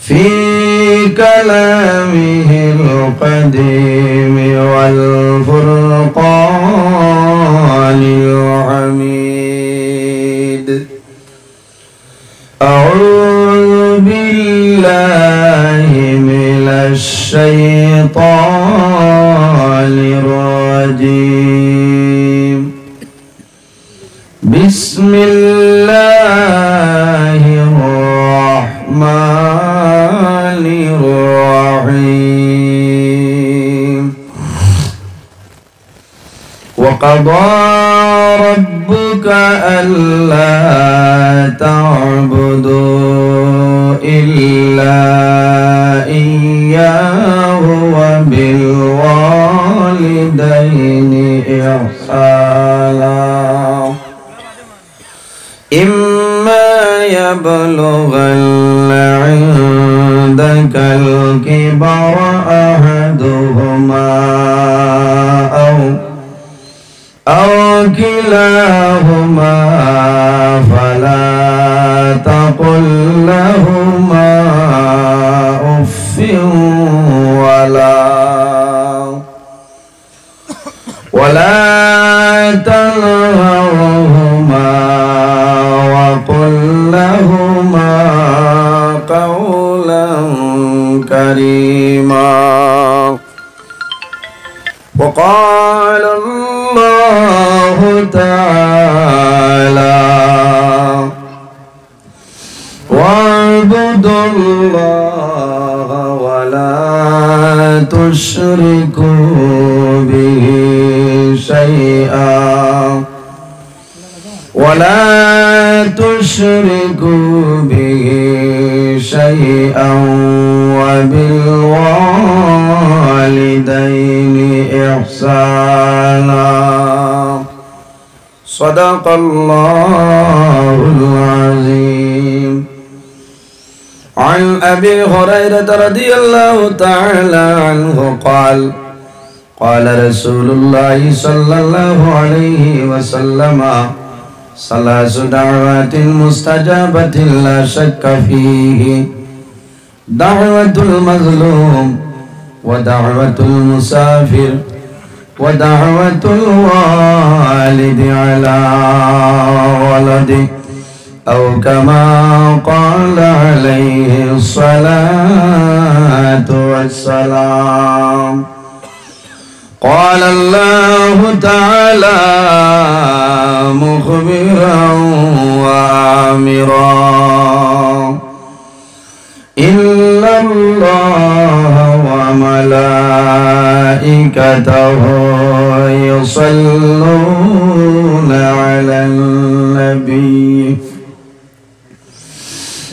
في كلامه القديم والفرقان الحميد. أعوذ بالله من الشيطان الرجيم. بسم الله الرحمن الرحيم. وقضى ربك ألا تعبدوا إلا إياه وبالوالدين إحسانا. إما يبلغن عندك الكبر أحدهما أو كلاهما فلا تقل لهما أف ولا تنهرهما وقل لهما قولا كريما. وقال الله تعالى واعبدوا الله ولا تشركوا به شيئا وبالوالدين إحسانا. صدق الله العظيم. عن أبي هريرة رضي الله تعالى عنه قال قال رسول الله صلى الله عليه وسلم ثلاث دعوات مستجابة لا شك فيه: دعوة المظلوم ودعوة المسافر ودعوة الوالد على ولده، أو كما قال عليه الصلاة والسلام. قال الله تعالى مخبرا وآمرا: إن الله وملائكته يصلون على النبي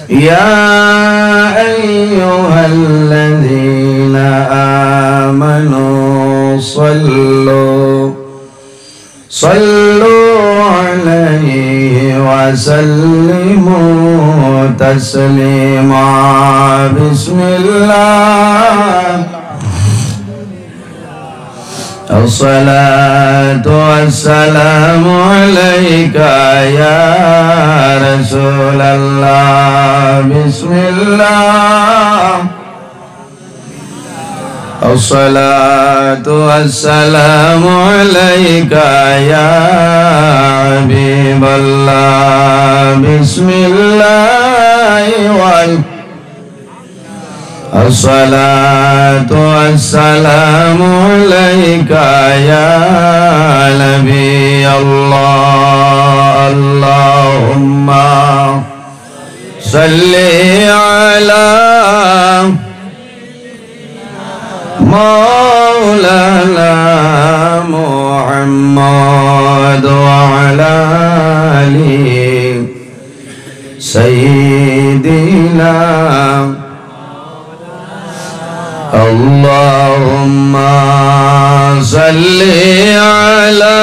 يا أيها الذين آمنوا صلوا عليه وسلموا تسليما. بسم الله الصلاة والسلام عليك يا رسول الله. بسم الله الصلاة والسلام عليك يا حبيب الله. بسم الله الصلاة والسلام عليك يا نبي الله. اللهم صل على مولانا محمد وعلى آل سيدنا. اللهم صل على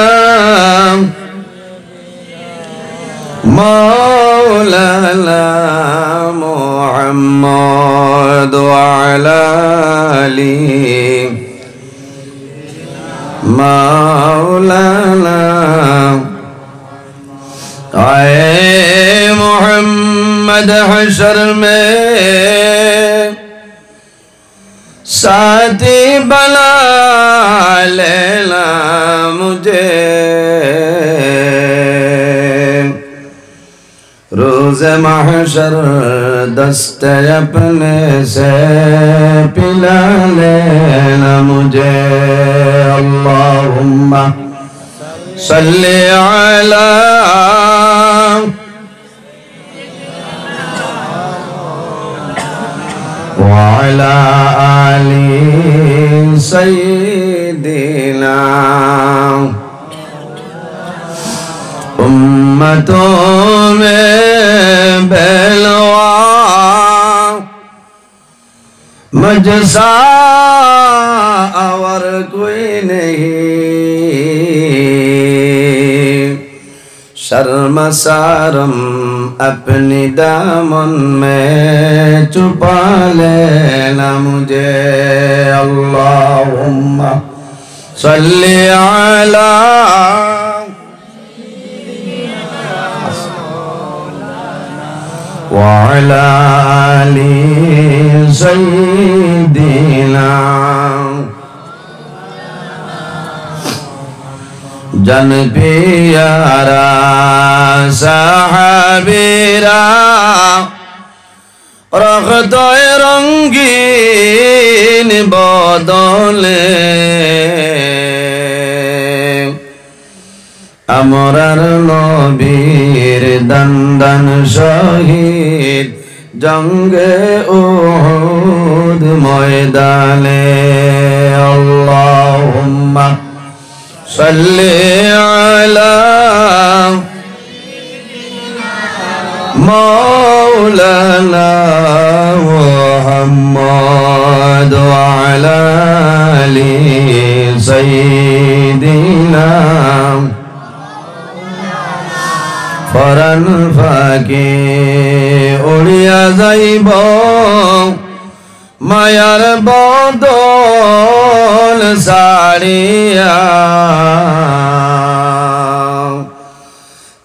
مولانا محمد وعلى آل مولانا. आए मोहम्मद हशर में साथी बना लेना मुझे रोज़ महशर दस्त अपने से पिला लेना मुझे अल्लाहुम्मा सल्ली अला वअला आलि सय्यिदिना उम्मतों में बेलवा मुझसा और कोई नहीं शर्मसारम अपनी दामन में छुपा लेना मुझे अल्लाहुम्मा सल्ली अला वअला आलि सय्यिदिना जन प्यारा साहबीरा रख्तोए रंगीन बदले আমরার নবীর দন্দন শহীদ জঙ্গে উহুদ ময়দানে আল্লাহুম্মা সাল্লি আলা মাওলানা মুহাম্মদ ওয়া আলা আলি সাইয়্যিদিনা ফরান ফাঁকে উড়িয়া যাইব মায়ার বদল সাড়িয়া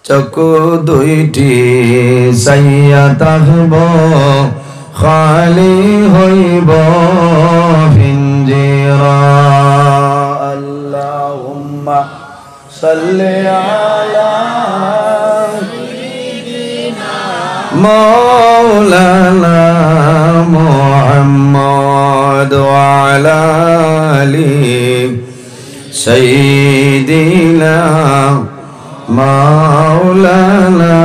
চকু দুইটি সাইয়া থাকব খালি হইব পিঞ্জিরা আল্লাহুম্মা সাল্লি আলা مولانا محمد وعلى آله سيدنا مولانا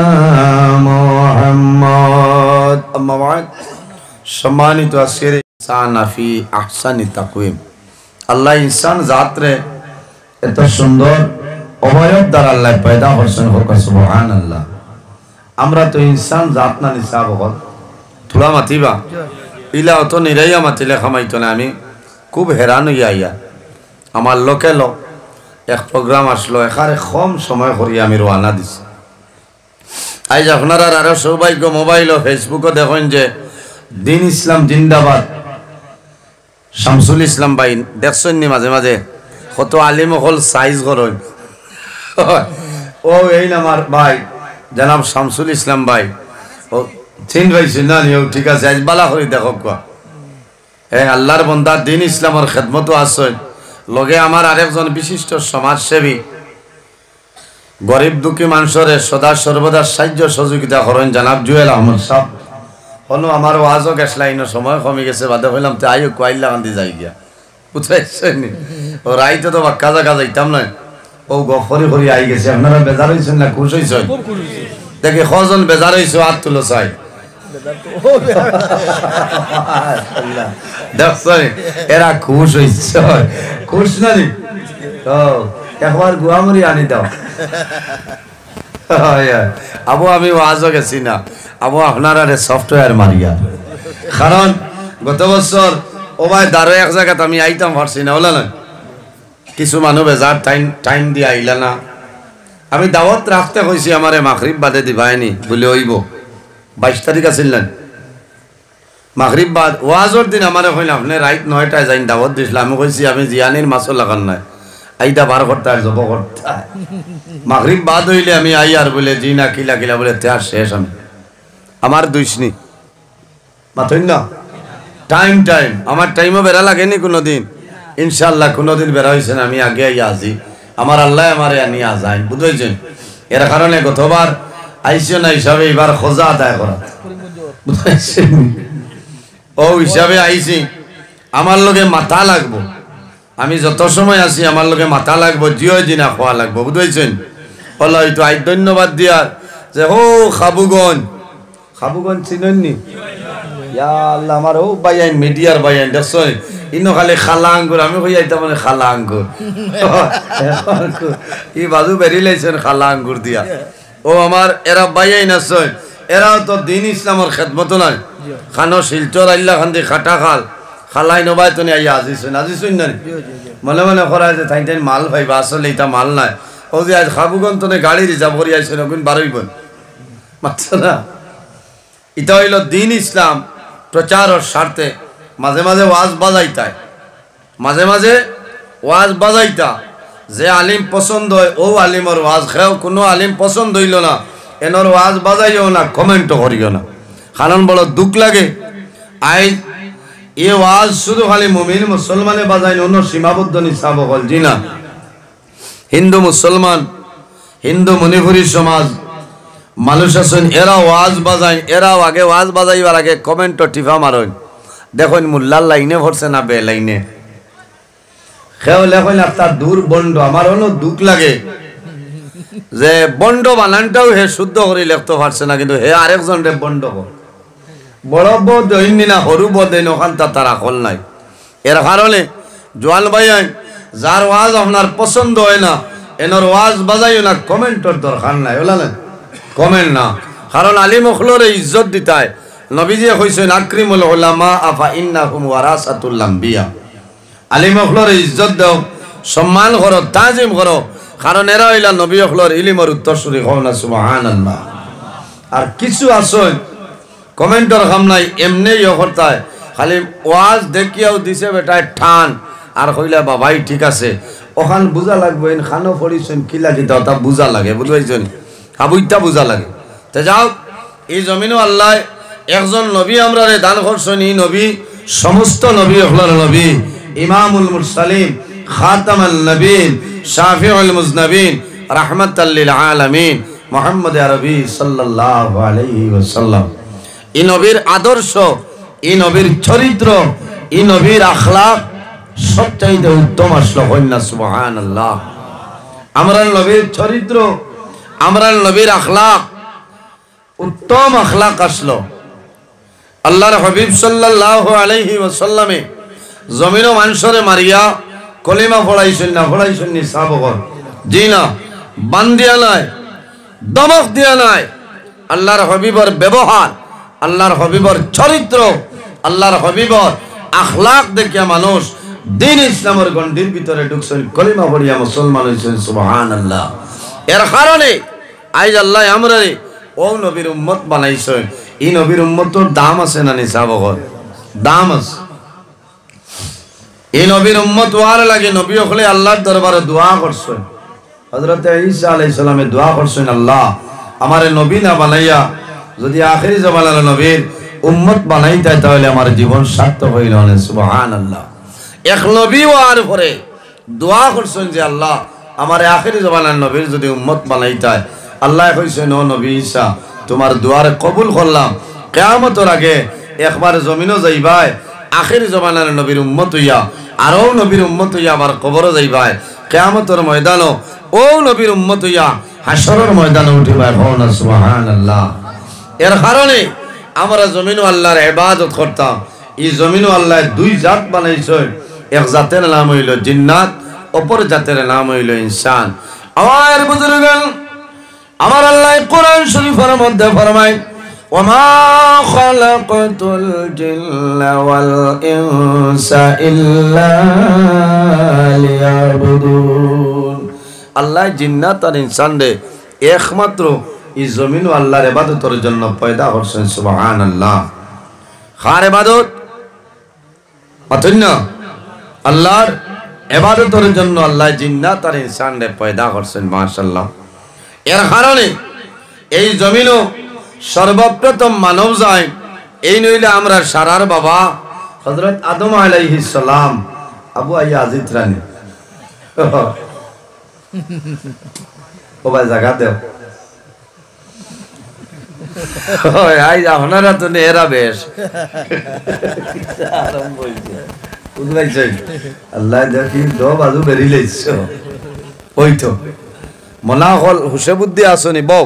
محمد أما بعد সম্মানিত আজকের ইনসান ফি আহসানি তাকওয়িম আল্লাহ ইনসান জাতরে এত সুন্দর অবয়ব দ্বারা আল্লাহ পয়দা করছেন সুবহানাল্লাহ আমরা তো ইনসান জাত না নিসাব হল থোড়া মাতিবা ইলা অত নিরাইয়া মাতিলে খামাইতো না আমি খুব হেরান হইয়া আইয়া আমার লোকে লোক এক প্রোগ্রাম আসলো এখানে কম সময় করি আমি রওনা দিছি আজ আপনারা আরো সৌভাগ্য মোবাইল ও ফেসবুকও দেখেন যে দিন ইসলাম জিন্দাবাদ শামসুল ইসলাম ভাই দেখছেন নি মাঝে মাঝে কত আলিম হল সাইজ করেন ও এই আমার ভাই জনাব শামসুল ইসলাম ভাই ও চিন ভাই চিনা নিও ঠিক আছে আজ বালা করে দেখো কোয়া হ্যাঁ আল্লাহর বন্দা দিন ইসলামের খেদমত আছে লগে আমার আরেকজন বিশিষ্ট সমাজসেবী গরিব দুঃখী মানুষের সদা সর্বদা সাহায্য সহযোগিতা করেন জনাব জুয়েল আহমদ সাহেব হলো আমার ওয়াজও গ্যাস লাইনের সময় কমে গেছে বাদে হইলাম তো আইও কয়লা কান্দি যাই গিয়া বুঝাইছেন ও রাইতে তো কাজা কাজা যাইতাম না ও গফরি করি আই গেছে আপনারা বেজার হইছেন না খুশ হইছেন দেখি কজন বেজার হইছো হাত তুলো চাই দেখছেন এরা খুশ হইছে খুশ না নি ও একবার গুয়ামরি আনি দাও আবু আমি ওয়াজও গেছি না আবু আপনারা সফটওয়্যার মারিয়া কারণ গত বছর ও ভাই দাঁড়ো এক জায়গাতে আমি আইতাম পারছি না ওলা না কিছু মানুষ বেজার টাইম দিয়ে আইলা না আমি দাওয়াত রাখতে কইছি আমারে মাগরিব বাদে দিবাইনি বলে হইব 22 তারিখ আসিলেন মাগরিব বাদ ওয়াজর দিন আমারে কইলাম আপনি রাইট 9টায় যাইন দাওয়াত দিছিলাম আমি কইছি আমি জিয়ানির মাছও লাগান নাই আইদা বার করতে আর জব করতে মাগরিব বাদ হইলে আমি আই আর বলে জি না কিলা কিলা বলে তে শেষ আমি আমার দুইশনি মাথইন না টাইম আমার টাইমও বেড়া লাগেনি কোনোদিন ইনশাআল্লাহ কোনোদিন বেড়া হয়েছে না আমি আগে আইয়া আসি আমার আল্লাহ আমারে আনিয়া যায় বুঝেছেন এর কারণে গতবার আইসো না হিসাবে এবার খোঁজা আদায় করা বুঝেছেন ও হিসাবে আইছি আমার লগে মাথা লাগবো আমি যত সময় আসি আমার লগে মাথা লাগবো জিও দিনা খোয়া লাগবো বুঝেছেন বলো হয়তো আই ধন্যবাদ দিয়ার যে ও খাবুগঞ্জ চিনেননি আল্লাহ আমার ও বাইয়াইন মিডিয়ার বাইয়াইন দেখছো ইনো খালি খালা আঙ্গুর আমি কই আইতা মানে খালা আঙ্গুর ই বাজু বেরি লাইছেন খালা আঙ্গুর দিয়া ও আমার এরা বাইয়াইন আছে এরাও তো দিন ইসলামের খেদমত নাই খানো শিলচর আইলা খান দি খাটা খাল খালাই নবাই তো আইয়া আজিছুন না মনে মনে করা যে তাই তাই মাল পাইবা আসলে এটা মাল নাই ও যে আজ খাবুগঞ্জ তো গাড়ি রিজার্ভ করি আইসেন ওখান বারোইবেন মাত্র না এটা হইল দিন ইসলাম প্রচারের স্বার্থে মাঝে মাঝে ওয়াজ বাজাইতা যে আলিম পছন্দ হয় ও আলিমর ওয়াজ খেও কোনো আলিম পছন্দ হইল না এনর ওয়াজ বাজাইও না কমেন্টও করিও না কারণ বড় দুঃখ লাগে আই এ ওয়াজ শুধু খালি মুমিন মুসলমানে বাজাই অন্য সীমাবদ্ধ নিসাব হল জি না হিন্দু মুসলমান হিন্দু মণিপুরী সমাজ মানুষ আছেন এরা ওয়াজ বাজায় এরাও আগে ওয়াজ বাজাইবার আগে কমেন্ট টিফা মারেন দেখুন মুল্লার লাইনে ভরছে না বে লাইনে খেও লেখেন আপনার দূর বন্ড আমার হলো দুঃখ লাগে যে বন্ড বানানটাও হে শুদ্ধ করে লিখতে পারছে না কিন্তু হে আরেকজন রে বন্ড বড় বোধ হইনি না সরু বোধ ওখান তার আকল নাই এর কারণে জোয়াল ভাই যার ওয়াজ আপনার পছন্দ হয় না এনর ওয়াজ বাজাইও না কমেন্টর দরকার নাই ওলা না কমেন্ট না কারণ আলিম ওখলরে ইজ্জত দিতায় নবীজি কইছেন আকরিমুল উলামা আফা ইন্নাহুম ওয়ারাসাতুল আম্বিয়া আলিম ওখলরে ইজ্জত দাও সম্মান করো তাজিম করো কারণ এরা হইলা নবী ওখলর ইলমের উত্তরসূরি হও না সুবহানাল্লাহ আর কিছু আছে কমেন্টর কাম নাই এমনি করতায় খালি ওয়াজ দেখিয়াও দিছে বেটায় ঠান আর কইলা বাবাই ঠিক আছে ওখান বুঝা লাগবে খানো পড়িছেন কি লাগিতা তা বুঝা লাগে বুঝাইছেন আবুইটা বুঝা লাগে তে যাও এই জমিনও আল্লাহ একজন নবী আমরা দান করছেন এই নবী সমস্ত নবী হলার নবী ইমামুল মুরসালিন খাতামুল নবীন শাফিউল মুজনবিন রাহমাতাল লিল আলামিন মুহাম্মদ আরবি সাল্লাল্লাহু আলাইহি ওয়াসাল্লাম এই নবীর আদর্শ এই নবীর চরিত্র এই নবীর আখলাক সবচাইতে উত্তম আসলো কন্যা সুবহানাল্লাহ আমরা নবীর চরিত্র আমরা নবীর আখলাক উত্তম আখলাক আসলো আল্লাহর হাবিব সাল্লাল্লাহু আলাইহি ওয়াসাল্লামে জমিন ও মানুষরে মারিয়া কলিমা পড়াইছেন নি সাহাবাগণ জি না বান দিয়া নাই দমক দিয়া নাই আল্লাহর হাবিবর ব্যবহার আল্লাহর হাবিবর চরিত্র আল্লাহর হাবিবর আখলাক দেখিয়া মানুষ দিন ইসলামের গণ্ডির ভিতরে ঢুকছেন কলিমা পড়িয়া মুসলমান হইছেন সুবহানাল্লাহ এর কারণে আজ আল্লাহ আমরা ও নবীর উম্মত বানাইছে এই নবীর উম্মতর দাম আছে না নি সাহাবাগণ দাম আছে এই নবীর উম্মত ওয়ার লাগে নবী হলে আল্লাহর দরবারে দোয়া করছেন হযরত ঈসা আলাইহিস সালামে দোয়া করছেন আল্লাহ আমারে নবী না বানাইয়া যদি আখেরি জামানার নবীর উম্মত বানাইতে তাহলে আমার জীবন সার্থক হইল না সুবহানাল্লাহ এক নবী ওয়ার পরে দোয়া করছেন যে আল্লাহ আমারে আখেরি জামানার নবীর যদি উম্মত বানাইতে আল্লাহ কইছেন ও নবী ঈসা তোমার দোয়ারে কবুল করলাম কিয়ামতের আগে একবার জমিনও যাইবাই আখেরি জামানার নবীর উম্মত হইয়া আর ও নবীর উম্মত হইয়া আবার কবরও যাইবাই কিয়ামতের ময়দানও ও নবীর উম্মত হইয়া হাশরের ময়দানে উঠিবাই হও না সুবহানাল্লাহ এর কারণে আমরা জমিনও আল্লাহর ইবাদত করতাম এই জমিনও আল্লাহ দুই জাত বানাইছে এক জাতের নাম হইল জিন্নাত অপর জাতের নাম হইল ইনসান আমার বুজুর্গগণ আমার আল্লাহ কোরআন শরীফের মধ্যে ফরমায় ওমা খালাকাতুল জিন্না ওয়াল ইনসা ইল্লা লিয়াবুদুন আল্লাহ জিন্নাত আর ইনসান রে একমাত্র এই জমিন আল্লাহর ইবাদতের জন্য পয়দা করছেন সুবহানাল্লাহ কার ইবাদত অতন্য আল্লাহর ইবাদতের জন্য আল্লাহ জিন্নাত আর ইনসান রে পয়দা করছেন মাশাআল্লাহ এর কারণে এই জমিনও সর্বপ্রথম মানব যায় এই নইলে আমরা সারার বাবা হযরত আদম আলাইহিস সালাম আবু আইয়া আজিত রানী ও ভাই জায়গা দেও ওই আই আপনারা তো নেরা বেশ আরম্ভ হইছে বুঝলাইছেন আল্লাহ দেখি দো বাজু বেরি লইছো ওই তো মনা হল হুশে বুদ্ধি আসনি বউ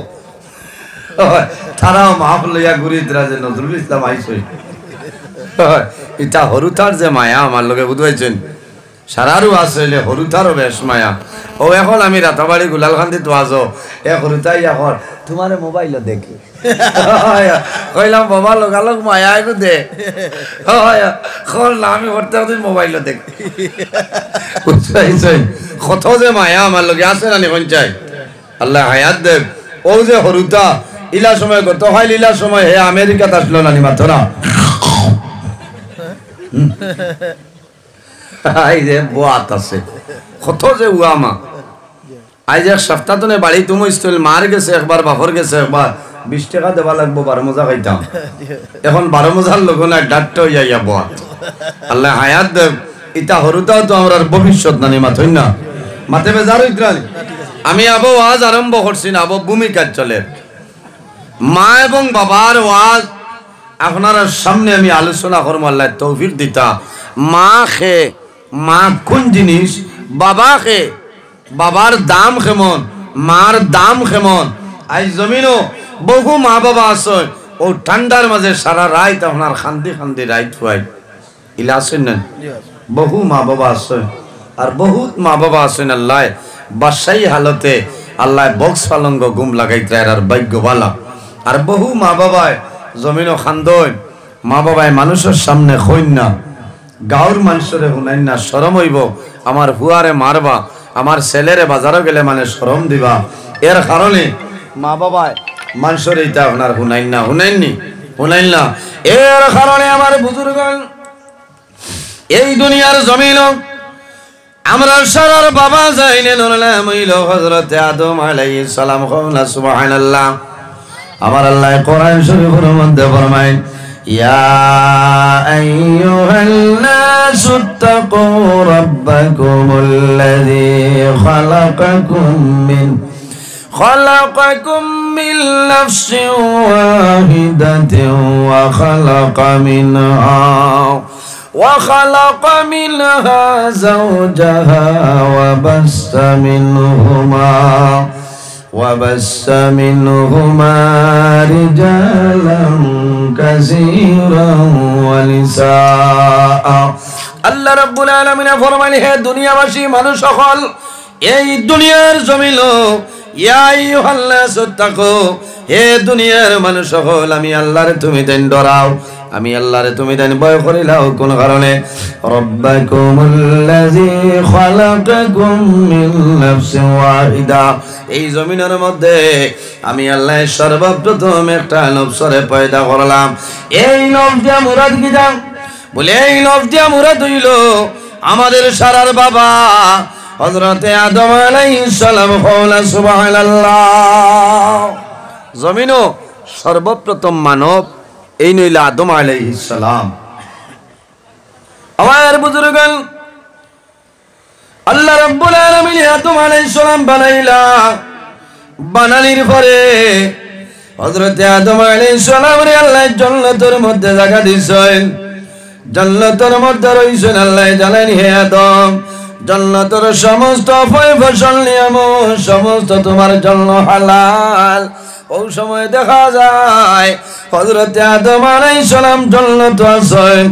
তারাও মাহফিল লইয়া ঘুরি দ্রাজে নজরুল ইসলাম আইছই এটা হরুতার যে মায়া আমার লগে বুঝাইছেন সারারও আসলে হরুতারও বেশ মায়া ও এখন আমি রাতাবাড়ি গুলালখান্দি তো আজো এ হরুতাই এখন তোমার মোবাইল দেখি কইলাম বাবা লোকালোক মায়া একটু দে আমি করতে হতে মোবাইল দেখি বুঝাইছেন কত যে মায়া আমার লগে আছে না পঞ্চায়েত আল্লাহ হায়াত দেব ও যে হরুতা ইলা সময় কত হয় ইলা সময় হে আমেরিকাতে আসলো নানি মাথরা আই যে বাত আছে কত যে উয়ামা আজ এক সপ্তাহ তো বাড়ি তুমি স্কুল মার গেছে একবার বাপর গেছে একবার 20 টাকা দেবা লাগবো 12 মজা খাইতাম এখন 12 মজার লোক না ডাক্তার হইয়া বাত আল্লাহ হায়াত দেব ইটা হরুতাও তো আমরার ভবিষ্যৎ নানি মাথই না মাথে বেজার হইত্রানি আমি আবো ওয়াজ আরম্ভ করছি না আবো ভূমিকা চলে মা এবং বাবার ওয়াজ আপনার সামনে আমি আলোচনা করবো আল্লাহ তৌফিক দিতা মা খে মা কোন জিনিস বাবা খে বাবার দাম কেমন মার দাম কেমন আজ জমিনও বহু মা বাবা আছে ও ঠান্ডার মাঝে সারা রাত আপনার খান্দি খান্দি রাত খুয়াই ইলা আছেন না বহু মা বাবা আছে আর বহুত মা বাবা আছেন আল্লাহ বাসাই হালতে আল্লাহ বক্স পালঙ্গ গুম লাগাইতে আর ভাগ্যবালা আর বহু মা বাবায় জমিনও খান্দন মা বাবায় মানুষের সামনে কইন না গাঁর মানুষরে শুনাইন না শরম হইব আমার হুয়ারে মারবা আমার ছেলেরে বাজারে গেলে মানে শরম দিবা এর কারণে মা বাবায় মানুষের এইটা আপনার শুনাইন না এর কারণে আমার বুজুর্গণ এই দুনিয়ার জমিন আমরা সারার বাবা যাইনে নরলাম হইল হযরত আদম আলাইহিস সালাম কওলা সুবহানাল্লাহ আমার আল্লাহ কোরআন শরীফের মধ্যে ফরমায় ইয়া আইয়ুহান নাসু তাকু রাব্বাকুমুল্লাযী খালাকাকুম মিন নাফসিন ওয়াহিদাতিন ওয়া خلق منها زوجها وبث منهما رجالا كثيرا ونساء আল্লাহ রাব্বুল আলামিন ফরমান হে দুনিয়াবাসী মানুষ সকল এই দুনিয়ার জমিন ইয়া আইয়ুহান নাসু তাকু হে দুনিয়ার মানুষ সকল আমি আল্লাহরে তুমি দেন ডরাও আমি আল্লাহরে তুমি দেন ভয় করিলাও কোন কারণে রাব্বাকুমুল্লাযী খালাকাকুম মিন নাফসিন ওয়াহিদা এই জমিনের মধ্যে আমি আল্লাহ সর্বপ্রথম একটা নফসরে পয়দা করলাম এই নফস দিয়া মুরাদ কি জান বলে এই নফস দিয়া মুরাদ হইল আমাদের সারার বাবা হযরত আদম আলাইহিস সালাম কওলা সুবহানাল্লাহ জমিনও সর্বপ্রথম মানব এই নইল আদম আলাইহিস সালাম আমার বুজুর্গণ আল্লাহ রাব্বুল আলামিন আদম আলাইহিস সালাম বানানির পরে হযরত আদম আলাইহিস সালামের আল্লাহ জান্নাতের মধ্যে জায়গা দিয়েছেন জান্নাতের মধ্যে রইছেন আল্লাহ জানেন হে আদম জান্নাতের সমস্ত ফসল নিয়ামত সমস্ত তোমার জন্য হালাল ওই সময় দেখা যায় হযরত আদম আলাইহিস সালাম জান্নাতে আছেন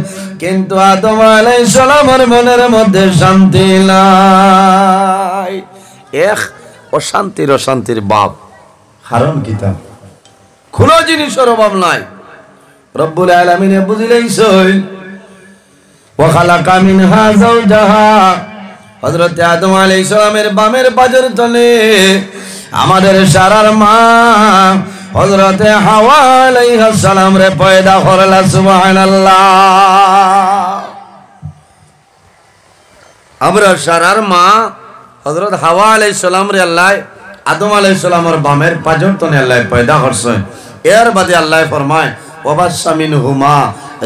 কিন্তু আদম আলাইহিস সালামের মনের মধ্যে শান্তি নাই এক অশান্তির বাপ কারণ কি তা কোন জিনিসের অভাব নাই রব্বুল আলামিন বুঝিলেইছেন ওয়া খালাকা মিনহা যাওজাহা হযরত আদম আলাইহিস সালামের বামের পাজর তলে আমাদের সারার মা হযরত হাওয়া আলাইহিস সালাম রে পয়দা করলা সুবহানাল্লাহ আমরা সারার মা হযরত হাওয়া আলাইহিস সালাম রে আল্লাহ আদম আলাইহিস সালামের বামের পাজর তলে আল্লাহ পয়দা করছেন এর বাদে আল্লাহ ফরমায় ওয়াবাসসা মিনহুমা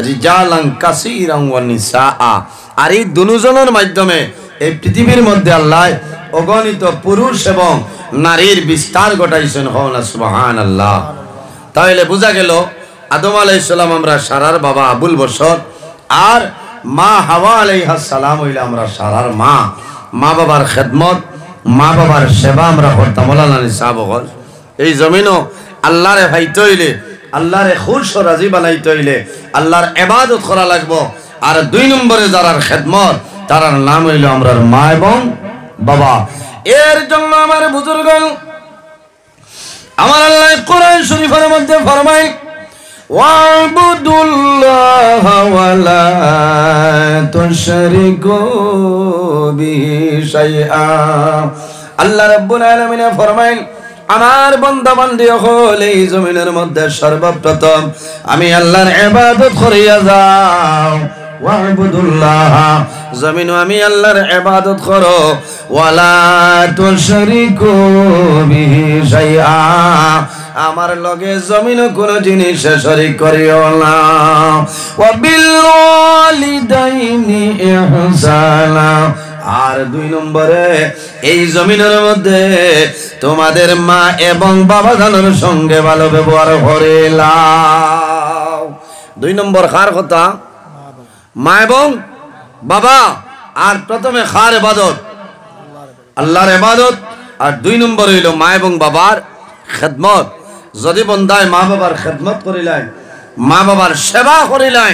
রিজালান কাসীরান ওয়া নিসাআ। আর এই দুজনের মাধ্যমে এই পৃথিবীর মধ্যে আল্লাহ অগণিত পুরুষ এবং নারীর বিস্তার ঘটাইছেন। হওয়া সুবহানাল্লাহ। তাহলে বোঝা গেল আদম আলাইহিস সালাম আমরা সারার বাবা আবুল বশর, আর মা হাওয়া আলাইহিস সালাম হইলে আমরা সারার মা। মা বাবার খেদমত, মা বাবার সেবা আমরা করতাম। মৌলানা সাহেব বল, এই জমিনও আল্লাহরে ভাইতে হইলে, আল্লাহরে খুশ ও রাজি বানাইতে হইলে আল্লাহর ইবাদত করা লাগবো। আর 2 নম্বরে যারার খেদমত তারার নাম হইল আমরার মা এবং বাবা। এর জন্য আমার বুজুর্গ, আমার আল্লাহ কোরআন শরীফের মধ্যে ফরমায় ওয়াবুদুল্লাহ ওয়া লা তুশরিকু বিহি শাইআ। আল্লাহ রাব্বুল আলামিন ফরমায় আমার বান্দা বান্দি হল এই জমিনের মধ্যে সর্বপ্রথম আমি আল্লাহর ইবাদত করিয়া যাও। ওয়াবুদুল্লাহ, জমিন আমি আল্লাহর ইবাদত করো। ওয়ালা তুশরিকু বিহি শাইআ, আমার লগে জমিন কোন জিনিস শরীক করিও না। ওয়া বিল ওয়ালিদাইনি ইহসানা, আর 2 নম্বরে এই জমিনের মধ্যে তোমাদের মা এবং বাবা জানোর সঙ্গে ভালো ব্যবহার করে লাও। 2 নম্বর কার কথা? মা এবং বাবা। আর প্রথমে খার ইবাদত, আল্লাহর ইবাদত, আর 2 নম্বর হইল মা এবং বাবার খেদমত। যদি বন্দায় মা বাবার খেদমত করিলাই, মা বাবার সেবা করিলাই,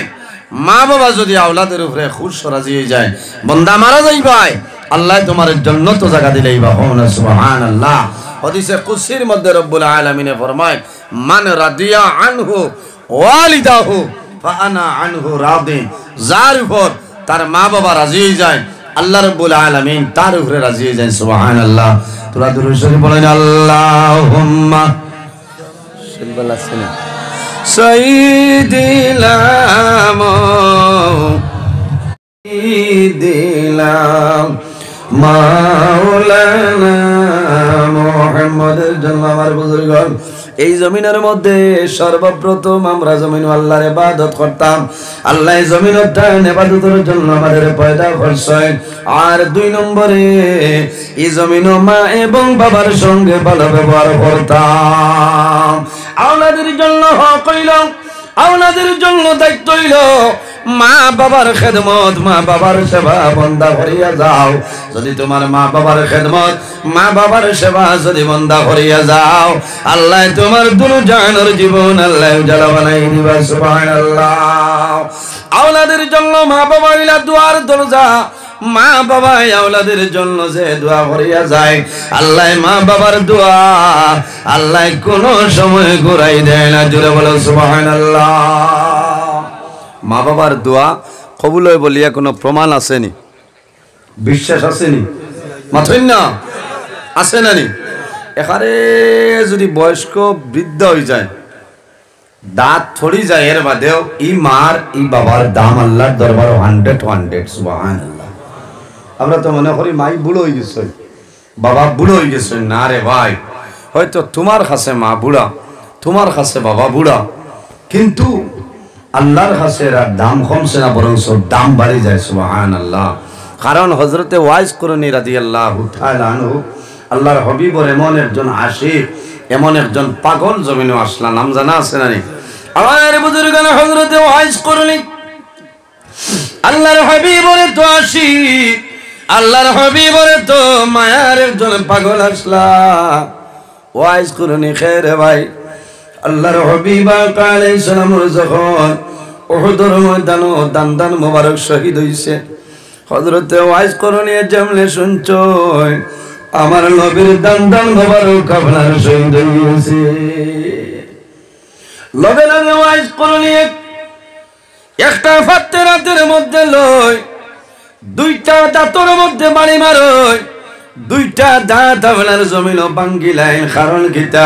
মা বাবা যদি আওলাদের উপরে খুশ রাজি হয়ে যায়, বন্দা মারা যাইবাই, আল্লাহ তোমার জান্নাত জায়গা দিলেইবা। সুবহানাল্লাহ। হাদিসে কুদসির মধ্যে রব্বুল আলামিন ফরমায় মান রাদিয়া আনহু ওয়ালিদাহু ফাআনা আনহু রাদি। যার উপর তার মা বাবা রাজি হয়ে যায়, আল্লাহ রাব্বুল আলামিন তার উপরে রাজি হয়ে যায়। সুবহানাল্লাহ। তোরা দুরূদ শরীফ বলেন আল্লাহুম্মা সাল্লাল্লাহু সাইয়্যিদিলাম দিলাম মাওলানা মুহাম্মদের জন্য। আমার বুজুর্গ, এই জমিনের মধ্যে সর্বপ্রথম আমরা জমিন আল্লাহর ইবাদত করতাম। আল্লাহ জমিনের ইবাদতের জন্য আমাদের পয়দা করছেন। আর 2 নম্বরে এই জমিন মা এবং বাবার সঙ্গে ভালো ব্যবহার করতাম। আওলাদের জন্য হক হইল, আওলাদের জন্য দায়িত্ব হইল মা বাবার খেদমত, মা বাবার সেবা বন্দা করিয়া যাও। যদি তোমার মা বাবার খেদমত, মা বাবার সেবা যদি বন্দা করিয়া যাও, আল্লাহ তোমার দুনো জাহানের জীবন আল্লাহ উজালা বানাই দিবা। সুবহানাল্লাহ। আওলাদের জন্য মা বাবা হইলা দুয়ার দরজা। মা বাবা আওলাদের জন্য যে দোয়া করিয়া যায়, আল্লাহ মা বাবার দোয়া আল্লাহ কোন সময় ঘুরাই দেয় না। জোরে বলো সুবহানাল্লাহ। মা বাবার দোয়া কবুল হয় বলিয়া কোনো প্রমাণ আসেনি, বিশ্বাস আসেনি, মাথুন না আছে নানি? এখানে যদি বয়স্ক বৃদ্ধ হয়ে যায়, দাঁত ছড়ি যায়, এর বাদেও ই মার ই বাবার দাম আল্লাহর দরবার 100 সুবহানাল্লাহ। আমরা তো মনে করি মাই বুড়ো হয়ে গেছে, বাবা বুড়ো হয়ে গেছে। না রে ভাই, হয়তো তোমার কাছে মা বুড়া, তোমার কাছে বাবা বুড়া, কিন্তু আল্লাহর কাছে এর দাম কমছে না, বরং দাম বাড়ি যায়। সুবহানাল্লাহ। কারণ হযরতে ওয়াইস করনী রাদিয়াল্লাহু তাআলা আনহু, আল্লাহর হাবিবর এমন একজন আশিক, এমন একজন পাগল জমিনে আসলা, নাম জানা আছে না? আমার বুজুর্গান হযরতে ওয়াইস করনী আল্লাহর হাবিবরে তো আশিক, আল্লাহর হাবিবরে তো মায়ার একজন পাগল আসলা। ওয়াইস করনী খেরে ভাই, আল্লাহর হাবিব আলাইহিস সালামের যখন উহুদের ময়দানে দান মোবারক শহীদ হইছে, হযরতে ওয়াইস করনী যেমনে শুনছো আমার নবীর দান মোবারক আপনার শহীদ হইছে, লগে লগে ওয়াইস করনী একটা ফাতে রাতের মধ্যে লয়, 2টা দাঁতর মধ্যে বাড়ি মারয়, 2টা দাঁত আপনার জমিন ভাঙ্গিলাই। কারণ কিতা?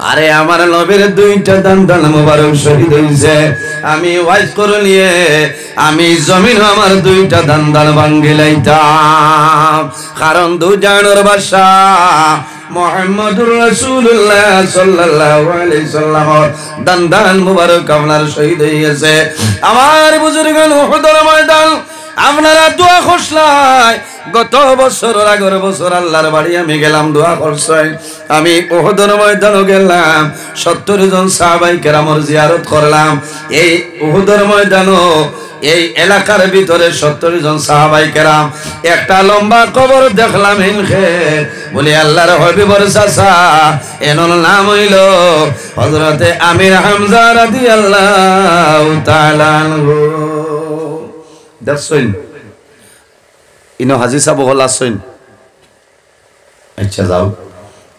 আরে আমার নবীর 2টা দান মোবারক শহীদ হইছে, আমি ওয়াইস করে নিয়ে আমি জমিন আমার 2টা দান ভাঙ্গিলাইতাম। কারণ 2 জানের বাসা মুহাম্মদুর রাসূলুল্লাহ সাল্লাল্লাহু আলাইহি সাল্লাম দান মুবারক আপনার শহীদ হয়েছে। আমার বুজুর্গগণ, উহুদের ময়দান আপনারা দোয়া করছলাই। গত বছর আগের বছর আল্লাহর বাড়ি আমি গেলাম, দোয়া করছই। আমি উহুদের ময়দানও গেলাম, 70 জন সাহাবায়ে কেরামের জিয়ারত করলাম। এই উহুদের ময়দানও এই এলাকার ভিতরে 70 জন সাহাবায়ে কেরাম, একটা লম্বা কবর দেখলাম ইনখে। বলি আল্লাহর হাবিবের চাচা, এনর নাম হইল হযরতে আমির হামজা রাদিয়াল্লাহু তাআলা আনহু। দেখছেন ইনো হাজি সাহেব হল আসছেন। আচ্ছা যাও,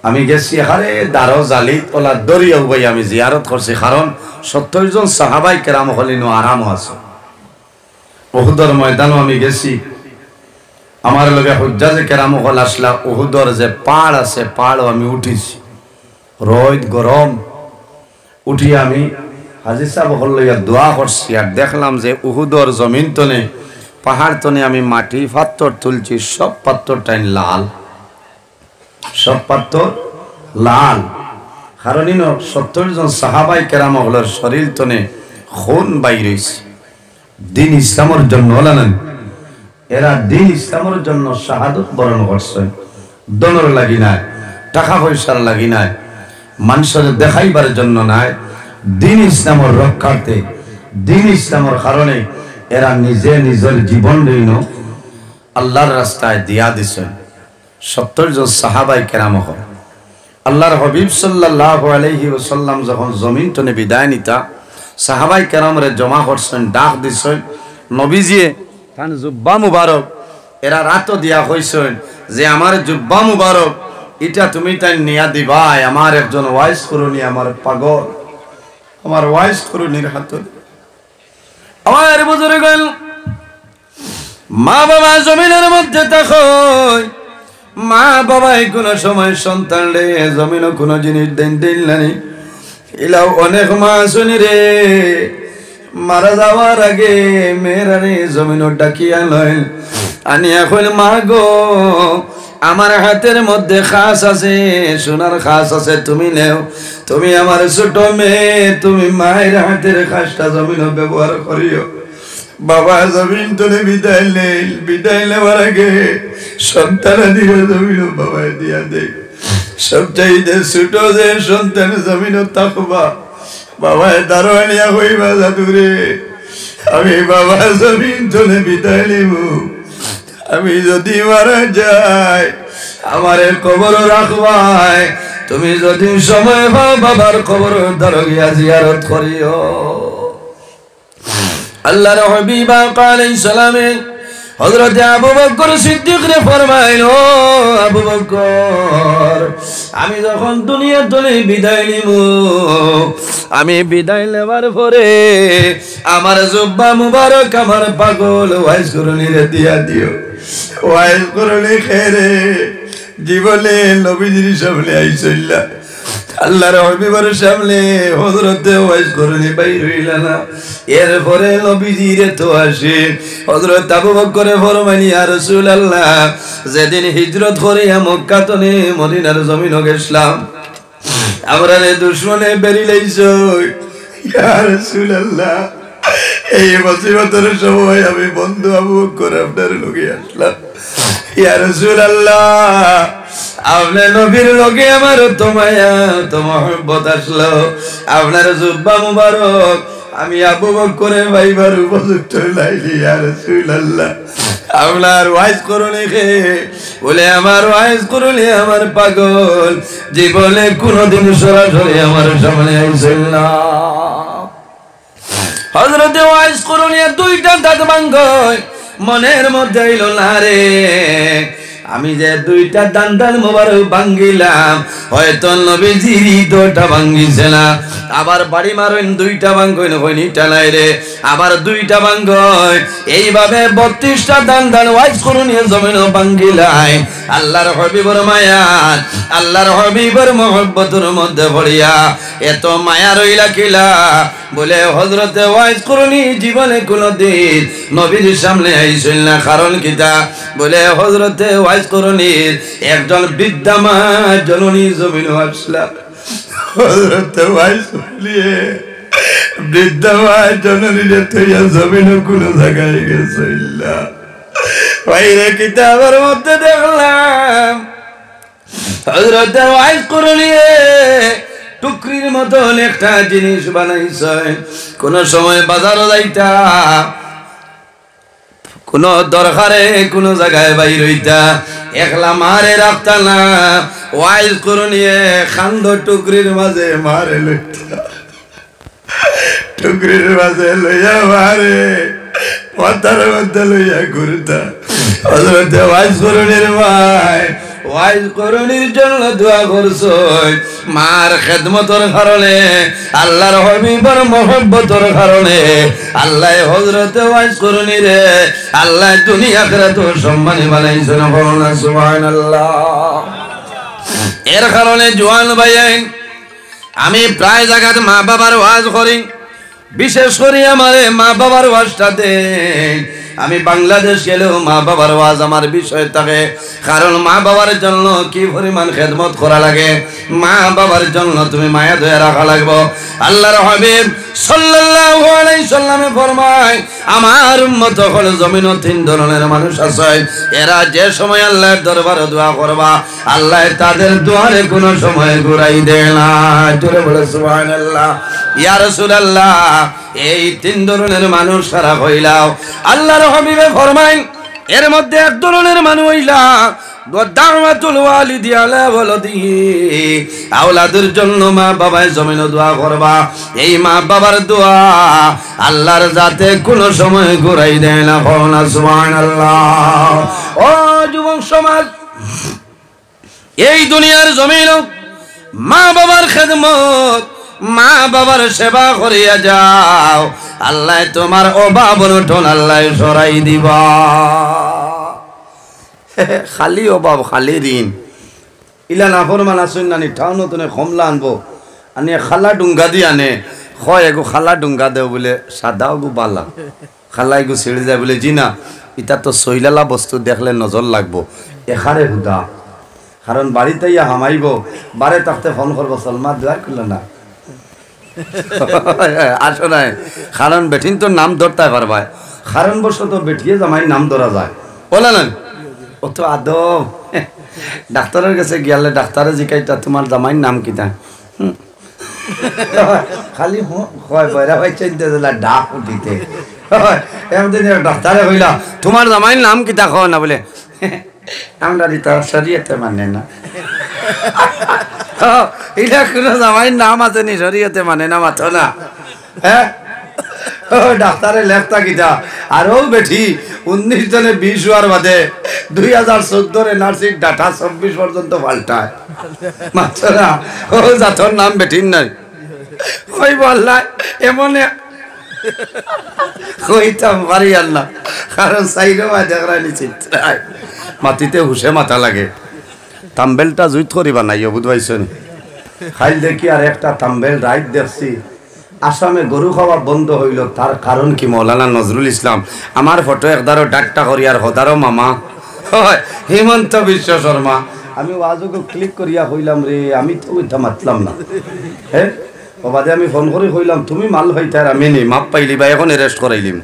আমি গেছি হারে দারো জালি ওলা দরিয়া ভাই আমি জিয়ারত করছি, কারণ 70 জন সাহাবায়ে কেরাম হলিনো আরাম আছে। উহুদের ময়দানও আমি গেছি, আমার লগে হুজ্জাজে কেরাম হল আসলা। উহুদের যে পাহাড় আছে পাহাড়ও আমি উঠিছি, রোদ গরম উঠি আমি হাজি সাহেব হল লইয়া দোয়া করছি। আর দেখলাম যে উহুদের জমিন তনে পাহাড় তনে আমি মাটি পাথর তুলছি, সব পাথরটাই লাল, সব পাথর লাল। কারণ 70 জন সাহাবায়ে কেরাম হলের শরীর তনে খুন বাইরেছে দিন ইসলামের জন্য। হলেন এরা দিন ইসলামের জন্য শাহাদত বরণ করছে, দনর লাগি নাই, টাকা পয়সার লাগি নাই, মানুষের দেখাইবার জন্য নাই, দিন ইসলামের রক্ষার্থে, দিন ইসলামের কারণে এরা নিজে নিজের জীবন দিন আল্লাহর রাস্তায় দিয়া দিছেন। 70 জন সাহাবায়ে কেরাম হল আল্লাহর হাবিব সাল্লাল্লাহু আলাইহি ওয়াসাল্লাম যখন জমিন তনে বিদায় নিতা, সাহাবায়ে কেরামরে জমা করছেন, ডাক দিছেন। নবীজিয়ে তান জুব্বা মুবারক এরা রাত দিয়া কইছেন যে আমার জুব্বা মুবারক এটা তুমি তাই নিয়া দিবাই। আমার একজন ওয়াইস করুনি, আমার পাগল, আমার ওয়াইস করুনির হাত। আমার বুজুর্গগণ, মা বাবা জমিনের মধ্যে থাকয়, মা বাবাই কোন সময় সন্তান রে জমিনও কোন জিনিস দেন দিল নাই। এলাও অনেক মা শুনি রে, মারা যাওয়ার আগে মেয়েরা রে জমিনও ডাকিয়া লয়, আনি এখন মা গো আমার হাতের মধ্যে খাস আছে, সোনার খাস আছে, তুমি নেও, তুমি আমার ছোট মেয়ে, তুমি মায়ের হাতের খাসটা জমিনও ব্যবহার করিও। বাবা জমিন তোলে বিদায় নেওয়ার আগে সন্তান দিয়ে জমিনও বাবায় দিয়া দে। সবচাইতে ছোট যে সন্তান জমিনও থাকবা, বাবায় দারোয়ানিয়া হইবা জাদুরে, আমি বাবা জমিন তোলে বিদায় নিব। আমি যদি মারা যাই আমার কবর রাখবাই, তুমি যদি সময় পাও বাবার কবর ধরো গিয়া জিয়ারত করিও। আল্লাহর হাবিব আলাইহিস সালামে হযরত আবু বকর সিদ্দিক রে ফরমাইলো, আবু বকর আমি যখন দুনিয়া থেকে বিদায় নিব, আমি বিদায় নেবার পরে আমার জুব্বা মুবারক আমার পাগল ওয়াইস করুনিরে দিয়া দিও। ওয়াইস করুনি খেরে জীবনে নবীজির সামনে আইসইলা, আল্লাহর হাবিবের সামনে হযরতে ওয়াইস করুনি বাইর হইলা না। এরপরে নবীজির তো আসে হযরত আবু বকর ফরমাইনি, ইয়া রাসূলুল্লাহ যেদিন হিজরত করে মক্কা তনে মদিনার জমিনে গেছলাম, আমরা রে দুশমনে বেরি লাইছো, ইয়া রাসূলুল্লাহ এই মুসিবতের সময় আমি বন্ধু আবু বকর আপনার লগে আসলাম। ইয়া রাসূলুল্লাহ আপনার নবীর লগে আমার তো মায়া তো মহব্বত আসলো, আপনার জুব্বা মুবারক আমি আবু বকরে ভাইবার উপযুক্ত লাইলি। ইয়া রাসূলুল্লাহ আপনার ওয়াইজ করুনি খে বলে আমার ওয়াইজ করুনি আমার পাগল জীবনে কোনদিন সরাসরি আমার সামনে আইছিল না। হযরতে ওয়াইজ করুনি দুইটা দাঁত ভাঙ্গয়, মনের মধ্যে আইল না রে আমি যে দুইটা দান মোবারক ভাঙ্গিলাম, হয়তো নবীজির দুইটা ভাঙ্গিছে না, আবার বাড়ি মারেন দুইটা ভাঙ্গই হয়নি টানাই রে, আবার দুইটা ভাঙ্গয়, এইভাবে 32টা দান ওয়াইজ করুন জমিন ভাঙ্গিলাই। আল্লাহর হাবিবের মায়া আল্লাহর হাবিবের মহব্বতের মধ্যে পড়িয়া এত মায়া রইলা কিলা বলে হযরতে ওয়াইস করনি জীবনে কোনদিন নবীর সামনে আইছিল না কারণ কিটা বলে হযরতে ওয়াইস করনি একজন বৃদ্ধা মা জননী জমিন আসলা হযরতে ওয়াইস করলিয়ে বৃদ্ধা মা জননীর তৈয়া জমিন কোন জায়গায় গেছিল বাইরে কিতাবের মধ্যে দেখলাম হযরতে ওয়াইস করনি টুকরির মতন একটা জিনিস বানাইছে কোন সময় বাজারে যাইতা কোন দরকারে কোন জায়গায় বাইর হইতা একলা মারে রাখতা না ওয়াইজ করে নিয়ে খান্দ টুকরির মাঝে মারে লইতা টুকরির মাঝে লইয়া মারে মাথার মধ্যে লইয়া ঘুরতা হযরতে ওয়াইজ করনির ভাই ওয়াইজ করনির জন্য দোয়া করছো মার খেদমতের কারণে আল্লাহর হাবিবের মহব্বতের কারণে আল্লাহ হযরতে ওয়াইজ করনিরে আল্লাহ দুনিয়া আখিরাত সম্মানী বানাইছেন বলনা সুবহানাল্লাহ এর কারণে জওয়ান ভাইয়েন আমি প্রায় জায়গাতে মা বাবার ওয়াজ করি বিশেষ করে আমারে মা বাবার ওয়াজটা দেন আমি বাংলাদেশ গেলেও মা বাবার ওয়াজ আমার বিষয় থাকে কারণ মা বাবার জন্য কি পরিমাণ খেদমত করা লাগে মা বাবার জন্য তুমি মায়া দয়া রাখা লাগবে আল্লাহর হাবিব সাল্লাল্লাহু আলাইহি সাল্লামে ফরমায় আমার উম্মত হল জমিনে তিন ধরনের মানুষ আছে এরা যে সময় আল্লাহর দরবারে দোয়া করবা আল্লাহ তাদের দোয়ারে কোনো সময় ঘুরাই দেয় না জোরে বলে সুবহানাল্লাহ ইয়া রাসূলুল্লাহ এই তিন ধরনের মানুষ সারা হইলাও আল্লাহর হাবিবে ফরমায় এর মধ্যে এক ধরনের মানুষ হইলা দাওয়াতুল ওয়ালিদি আলা ওয়ালাদিহি আওলাদের জন্য মা বাবায় জমিনে দোয়া করবা এই মা বাবার দোয়া আল্লাহর জাতে কোনো সময় ঘুরাই দেয় না বলনা সুবহানাল্লাহ ও যুবক সমাজ এই দুনিয়ার জমিনে মা বাবার খেদমত মা বাবার সেবা করিয়া যাও আল্লাহ তোমার অভাব অনটন আল্লাহ সরাই দিবা খালি অভাব খালি ঋণ ইলা নাফরমান আসুন নানি টাউন তুমি কমলা আনবো আনি খালা ডুঙ্গা দি আনে হয় এগো খালা ডুঙ্গা দেও বলে সাদা গু বালা খালা এগু ছেড়ে যায় বলে জি না ইটা তো সইলালা বস্তু দেখলে নজর লাগবো এখারে হুদা কারণ বাড়িতে ইয়া হামাইব বারে তাকতে ফোন করবো সলমা দোয়া করলো না আসো নাই কারণ বেঠিন তো নাম ধরতে পারবা কারণ বশত বেঠিয়ে জামাই নাম ধরা যায় বলে না ও তো আদব ডাক্তারের কাছে গিয়ালে ডাক্তারে জিকাইতা তোমার জামাইর নাম কিতা খালি হয় বয়রা ভাই চিনতে দিলা ডাক উঠিতে একদিন ডাক্তারে কইলা তোমার জামাইর নাম কিতা কও না বলে আমরা দিতা শরীয়তে মানে না এটা কোনো জামাইর নাম আছে নি শরীয়তে মানে না মাথো না হ্যাঁ ডাক্তারে লেখতা কিতা আরো বেঠি 19 জনে 20 হওয়ার বাদে 2014 নার্সিং ডাটা 26 পর্যন্ত পাল্টায় মাথো না ও জাতর নাম বেঠিন নাই কই বললা এমনে কইতাম পারি আল্লাহ কারণ সাইরো মা দেখরানি চিত্রায় মাটিতে হুসে মাথা লাগে তাম্বেলটা জুইত করিবা নাই বুঝবাইছেন খাইল দেখি আর একটা তাম্বেল রাইট দেখছি আসামে গরু খাওয়া বন্ধ হইল তার কারণ কি মৌলানা নজরুল ইসলাম আমার ফটো একদারও ডাকটা করি আর হদারও মামা হয় হেমন্ত বিশ্ব শর্মা আমি ওয়াজকে ক্লিক করিয়া হইলাম রে আমি তো ওইটা মাতলাম না হ্যাঁ ও বাদে আমি ফোন করে হইলাম তুমি মাল হইতে আর আমি নি মাপ পাইলি বা এখন অ্যারেস্ট করাইলিম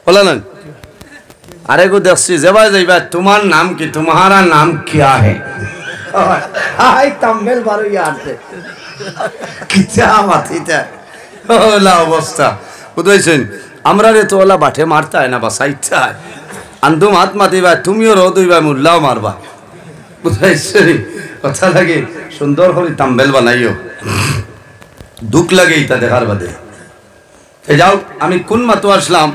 বলা না আরে গো দেখছি যাবা যাইবা তোমার নাম কি তোমারা নাম কিয়া হে আই তাম্বেল বারো ইয়ারতে কিতা মাথিতা ওলা অবস্থা বুঝাইছেন আমরা রে তো ওলা বাঠে মারতে হয় না বা সাইতে হয় আন্দুম হাত মাতিবা তুমিও রো দইবা মুল্লাও মারবা বুঝাইছেন কথা লাগে সুন্দর করে তাম্বেল বানাইও দুঃখ লাগে এটা দেখার বাদে যাও আমি কোন মাতো আসলাম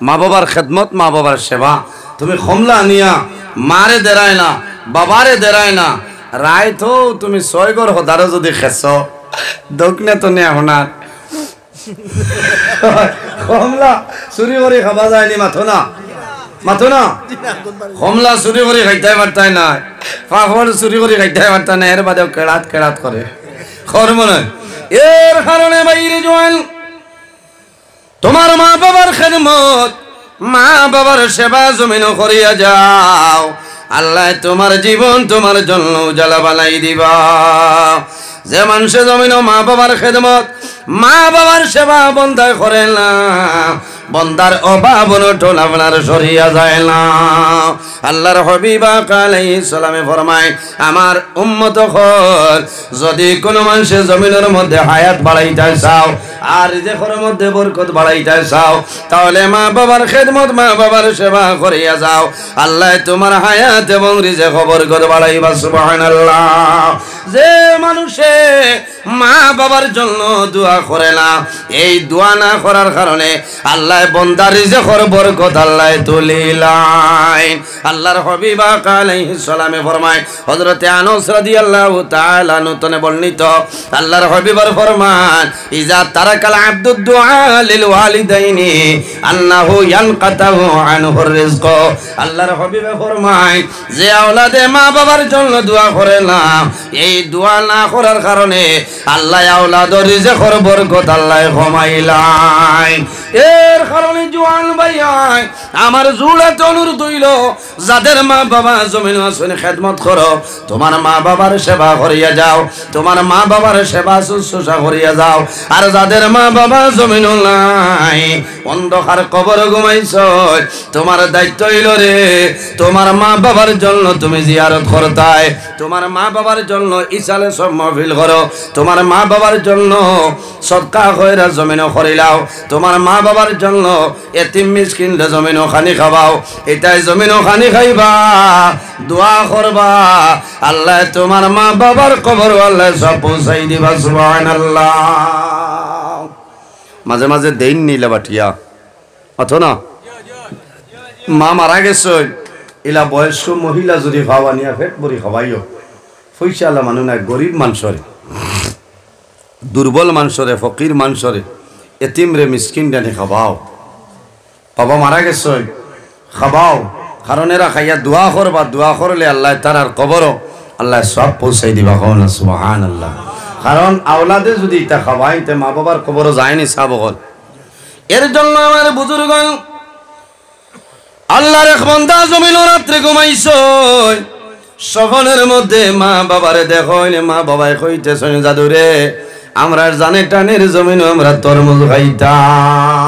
মা বাবার খেদমত মা বাবার সেবা তুমি কমলা আনিয়া মারে দেরায় না বাবারে দেরায় না রায় তো তুমি 6 ঘর হদারো যদি খেস দোকনে তো নে হনার কমলা চুরি করে খাবা যায়নি মাথো না মাথো না কমলা চুরি করে খাইতে পারতাই না পাপড় চুরি করে খাইতে পারতাই না এর বাদেও কেড়াত কেড়াত করে খর মনে এর কারণে বাইরে জোয়ান তোমার মা বাবার খেদমত মা বাবার সেবা জমিন করিয়া যাও আল্লাহ তোমার জীবন তোমার জন্য উজালা বানাই দিবা যে মানুষে জমিন মা বাবার খেদমত মা বাবার সেবা বন্ধায় করে না বন্দার অভাব অনটন আপনার সরিয়া যায় না আল্লাহর হাবিব আলাইহিস সালামে ফরমায় আমার উম্মত হল যদি কোনো মানুষে জমিনের মধ্যে হায়াত বাড়াইতে চাও আর রিজিকের মধ্যে বরকত বাড়াইতে চাও তাহলে মা বাবার খেদমত মা বাবার সেবা করিয়া যাও আল্লাহ তোমার হায়াত এবং রিজিক বরকত বাড়াইবা সুবহানাল্লাহ যে মানুষে মা বাবার জন্য দোয়া করে না এই দোয়া না করার কারণে আল্লাহ বন্দার রিজিকের বরকত আল্লাহ তুলিলাই আল্লাহর হাবিব আলাইহিস সালামে ফরমায় হযরতে আনাস রাদিয়াল্লাহু তাআলা নতনে বর্ণিত আল্লাহর হাবিবের ফরমান ইজা তারাকাল আব্দুদ দুআ লিল ওয়ালিদাইনি আন্নাহু ইয়ানকাতাহু আনহুর রিজক আল্লাহর হাবিবে ফরমায় যে আওলাদে মা বাবার জন্য দোয়া করে না এই দোয়া না করার কারণে আল্লাহ আওলাদের রিজিকের বরকত আল্লাহ কমাইলাই এর কারণে জওয়ান ভাইয়াই আমার জুড়াত অনুরোধ হইল যাদের মা বাবা জমিন আসনে খেদমত করো তোমার মা বাবার সেবা করিয়া যাও তোমার মা বাবার সেবা শুশ্রূষা করিয়া যাও আর যাদের মা বাবা জমিন নাই অন্ধকার কবর ঘুমাইছ তোমার দায়িত্ব হইল রে তোমার মা বাবার জন্য তুমি জিয়ারত করতাই তোমার মা বাবার জন্য ইসালে সব মাহফিল করো তোমার মা বাবার জন্য সদকা কইরা জমিন করিলাও তোমার মা বাবার জন্য এতিম মিসকিনদের জমিন খানি খাওয়াও এটাই জমিন খানি খাইবা দোয়া করবা আল্লাহ তোমার মা বাবার কবর আল্লাহ সব পৌঁছাই দিবা সুবহানাল্লাহ মাঝে মাঝে দেন নিলে বাটিয়া অথ না মা মারা গেছে ইলা বয়স্ক মহিলা যদি খাওয়া নিয়া পেট ভরি খাওয়াইও পয়সা আল্লাহ মানুষ নাই গরিব মানুষরে দুর্বল মানুষরে ফকির মানুষরে এতিম রে মিসকিন ডানে খাবাও বাবা মারা গেছে খাবাও কারণ এরা খাইয়া দোয়া করবা দোয়া করলে আল্লাহ তার আর কবর আল্লাহ সব পৌঁছাই দিবা কওনা সুবহানাল্লাহ কারণ আওলাদে যদি এটা খাওয়াই তে মা বাবার কবর যায়নি সাবগল এর জন্য আমার বুজুর্গণ আল্লাহর এক বান্দা জমিন রাত্রে ঘুমাইছো সফনের মধ্যে মা বাবারে দেখইলে মা বাবাই কইতেছেন জাদুরে আমরা জানে টানের জমিন আমরা তরমুজ খাইতাম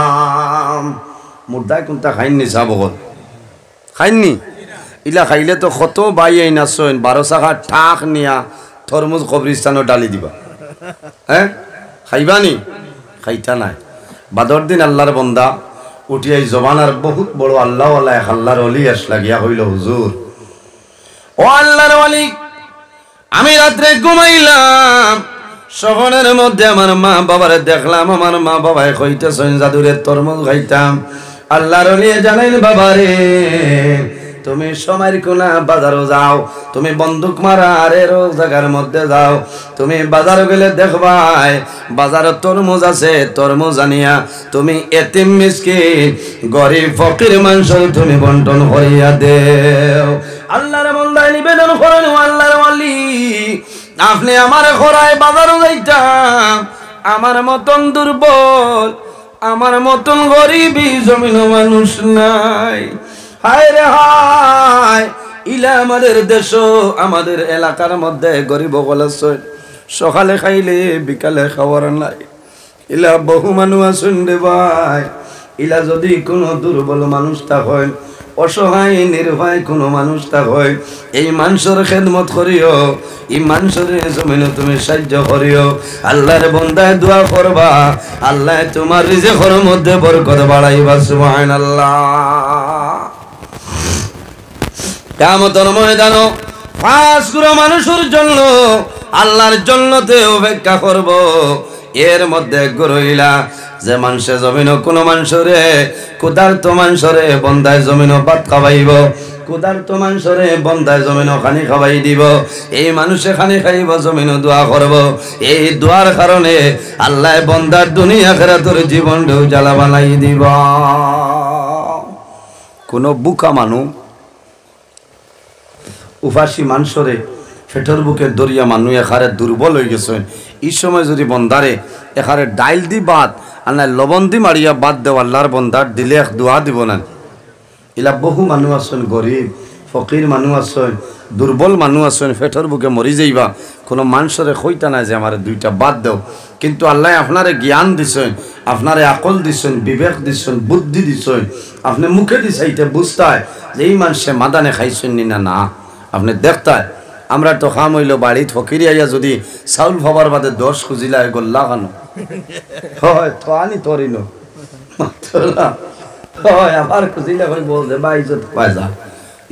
মুর্দা কোনটা খাইনি সাবগল খাইনি ইলা খাইলে তো কত বাই আইনাছেন 12 টাকা ঠাক নিয়া তরমুজ কবরিস্তানও ডালি দিবা হ্যাঁ খাইবানি খাইতা নাই বাদর দিন আল্লাহর বান্দা উঠিয়াই জবানার বহুত বড় আল্লাহ আল্লাহ আল্লাহর ওলি আসলা গিয়া হইল হুজুর ও আল্লাহর ওলি আমি রাত্রে ঘুমাইলাম সফনের মধ্যে আমার মা বাবারে দেখলাম আমার মা বাবাই কইতেছেন জাদুরে তরমুজ খাইতাম আল্লাহর ওলি জানেন বাবারে তুমি সময়ের কোনা বাজারও যাও তুমি বন্দুক মারা আরের জায়গার মধ্যে যাও তুমি বাজার গেলে দেখবাই বাজারে তরমুজ আছে তরমুজ আনিয়া তুমি এতিম মিসকিন গরিব ফকির মানুষ তুমি বন্টন করিয়া দেও আল্লাহর বান্দা নিবেদন করেন আল্লাহর ওলি আপনি আমার খরায় বাজারও যাইতাম আমার মতন দুর্বল আমার মতন গরিবই জমিন মানুষ নাই হায় রে হায় ইলা আমাদের দেশ আমাদের এলাকার মধ্যে গরিব বলেছে সকালে খাইলে বিকালে খাওয়ার নাই ইলা বহু মানুষ আছেন রে ভাই ইলা যদি কোনো দুর্বল মানুষটা হয় অসহায় নির্ভয় কোনো মানুষটা হয় এই মানুষের খেদমত করিও এই মানুষের জমিনে তুমি সাহায্য করিও আল্লাহর বান্দায় দোয়া করবা আল্লাহ তোমার রিজিকের মধ্যে বরকত বাড়াইবা সুবহানাল্লাহ কিয়ামতের ময়দানে পাঁচ গুণ মানুষের জন্য আল্লাহর জন্নতে অপেক্ষা করব এর মধ্যে গরইলা যে মানুষে জমিন কোন মানুষরে ক্ষুধার্ত মানুষরে বন্দায় জমিন ভাত খাওয়াইব ক্ষুধার্ত মানুষরে বন্দায় জমিন খানি খাওয়াই দিব এই মানুষে খানি খাইব জমিন দোয়া করব এই দোয়ার কারণে আল্লাহ বন্দার দুনিয়া আখিরাতের জীবনটাও জ্বালা বানাই দিব কোনো বুকা মানু উপাসী মানুষরে ফেটর বুকে দরিয়া মানু এখারে দুর্বল হয়ে গেছেন এই সময় যদি বন্দারে এখারে ডাইল দি বাদ আর না লবণ দি মারিয়া বাদ দেও আল্লাহর বন্দার দিলে এক দোয়া দিব না ইলা বহু মানুষ আছেন গরিব ফকির মানুষ আছেন দুর্বল মানুষ আছেন ফেটর বুকে মরি যাইবা কোনো মানুষরে কইতা না যে আমার দুইটা বাদ দেও কিন্তু আল্লাহ আপনারে জ্ঞান দিছেন আপনারে আকল দিছেন বিবেক দিছেন বুদ্ধি দিছেন আপনি মুখে দিছাইতে বুঝতায় যে এই মানুষে মাদানে খাইছেন নি না না আপনি দেখতায় আমরা তো খাম হইল বাড়িত ফকিরি আইয়া যদি চাউল খাবার বাদে 10 খুঁজিলা গোল্লা খানো হয় তো আনি তরিনো হয় আবার খুঁজিলা কই বলছে ভাই ইজ্জত পায় যা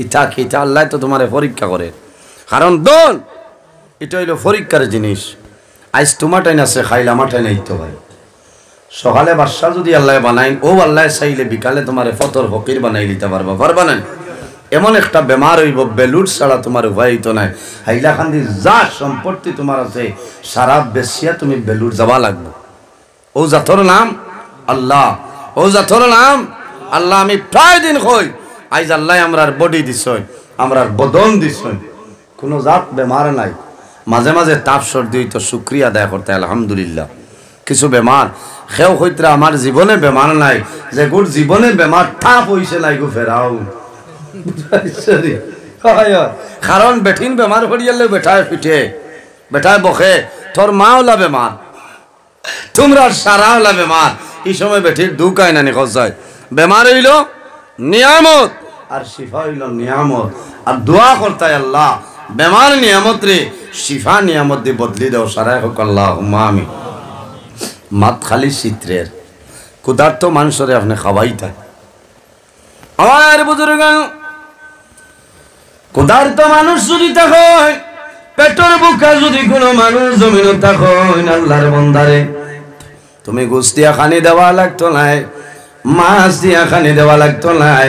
ইটা কি এটা আল্লাহ তো তোমারে পরীক্ষা করে কারণ দোন এটা হইল পরীক্ষার জিনিস আজ তোমারটাই আছে খাইলা মাঠাই নাই তো ভাই সকালে বাদশা যদি আল্লাহ বানাইন ও আল্লাহ চাইলে বিকালে তোমারে ফতর ফকির বানাই দিতে পারবা না এমন একটা বেমার হইব বেলুট ছাড়া তোমার উপায় হইতো নাই হাইলাকান্দি যা সম্পত্তি তোমার আছে সারা বেশিয়া তুমি বেলুট যাওয়া লাগবে ও জাতর নাম আল্লাহ ও জাতর নাম আল্লাহ আমি প্রায় দিন কই আইজ আল্লাহ আমরার বডি দিছই আমরার বদন দিছই কোনো জাত বেমার নাই মাঝে মাঝে তাপ সর্দি হইতো শুকরিয়া আদায় করতে আলহামদুলিল্লাহ কিছু বেমার খেও হইতরা আমার জীবনে বেমার নাই যে গুর জীবনে বেমার তাপ হইছে নাই গো ফেরাও কারণ বেঠিন বেমার করিয়ালে বেটায় পিঠে বেটায় বখে তোর মা হলা বেমার তোমরা সারা হলা বেমার এই সময় বেঠির দুকায় না নিখোঁজ যায় বেমার হইল নিয়ামত আর শিফা হইল নিয়ামত আর দোয়া করতায় আল্লাহ বেমার নিয়ামত রে শিফা নিয়ামত দিয়ে বদলি দাও সারাই হোক আল্লাহ আমি মাত খালি চিত্রের ক্ষুধার্ত মানুষরে আপনি খাওয়াইতা আমার বুজুর্গ ক্ষুধার্ত মানুষ যদি থাকো পেটের বুকা যদি কোনো মানুষ জমিন থাকো আল্লাহর বন্দারে তুমি গোস দিয়া খানি দেওয়া লাগতো নাই মাছ দিয়া খানি দেওয়া লাগতো নাই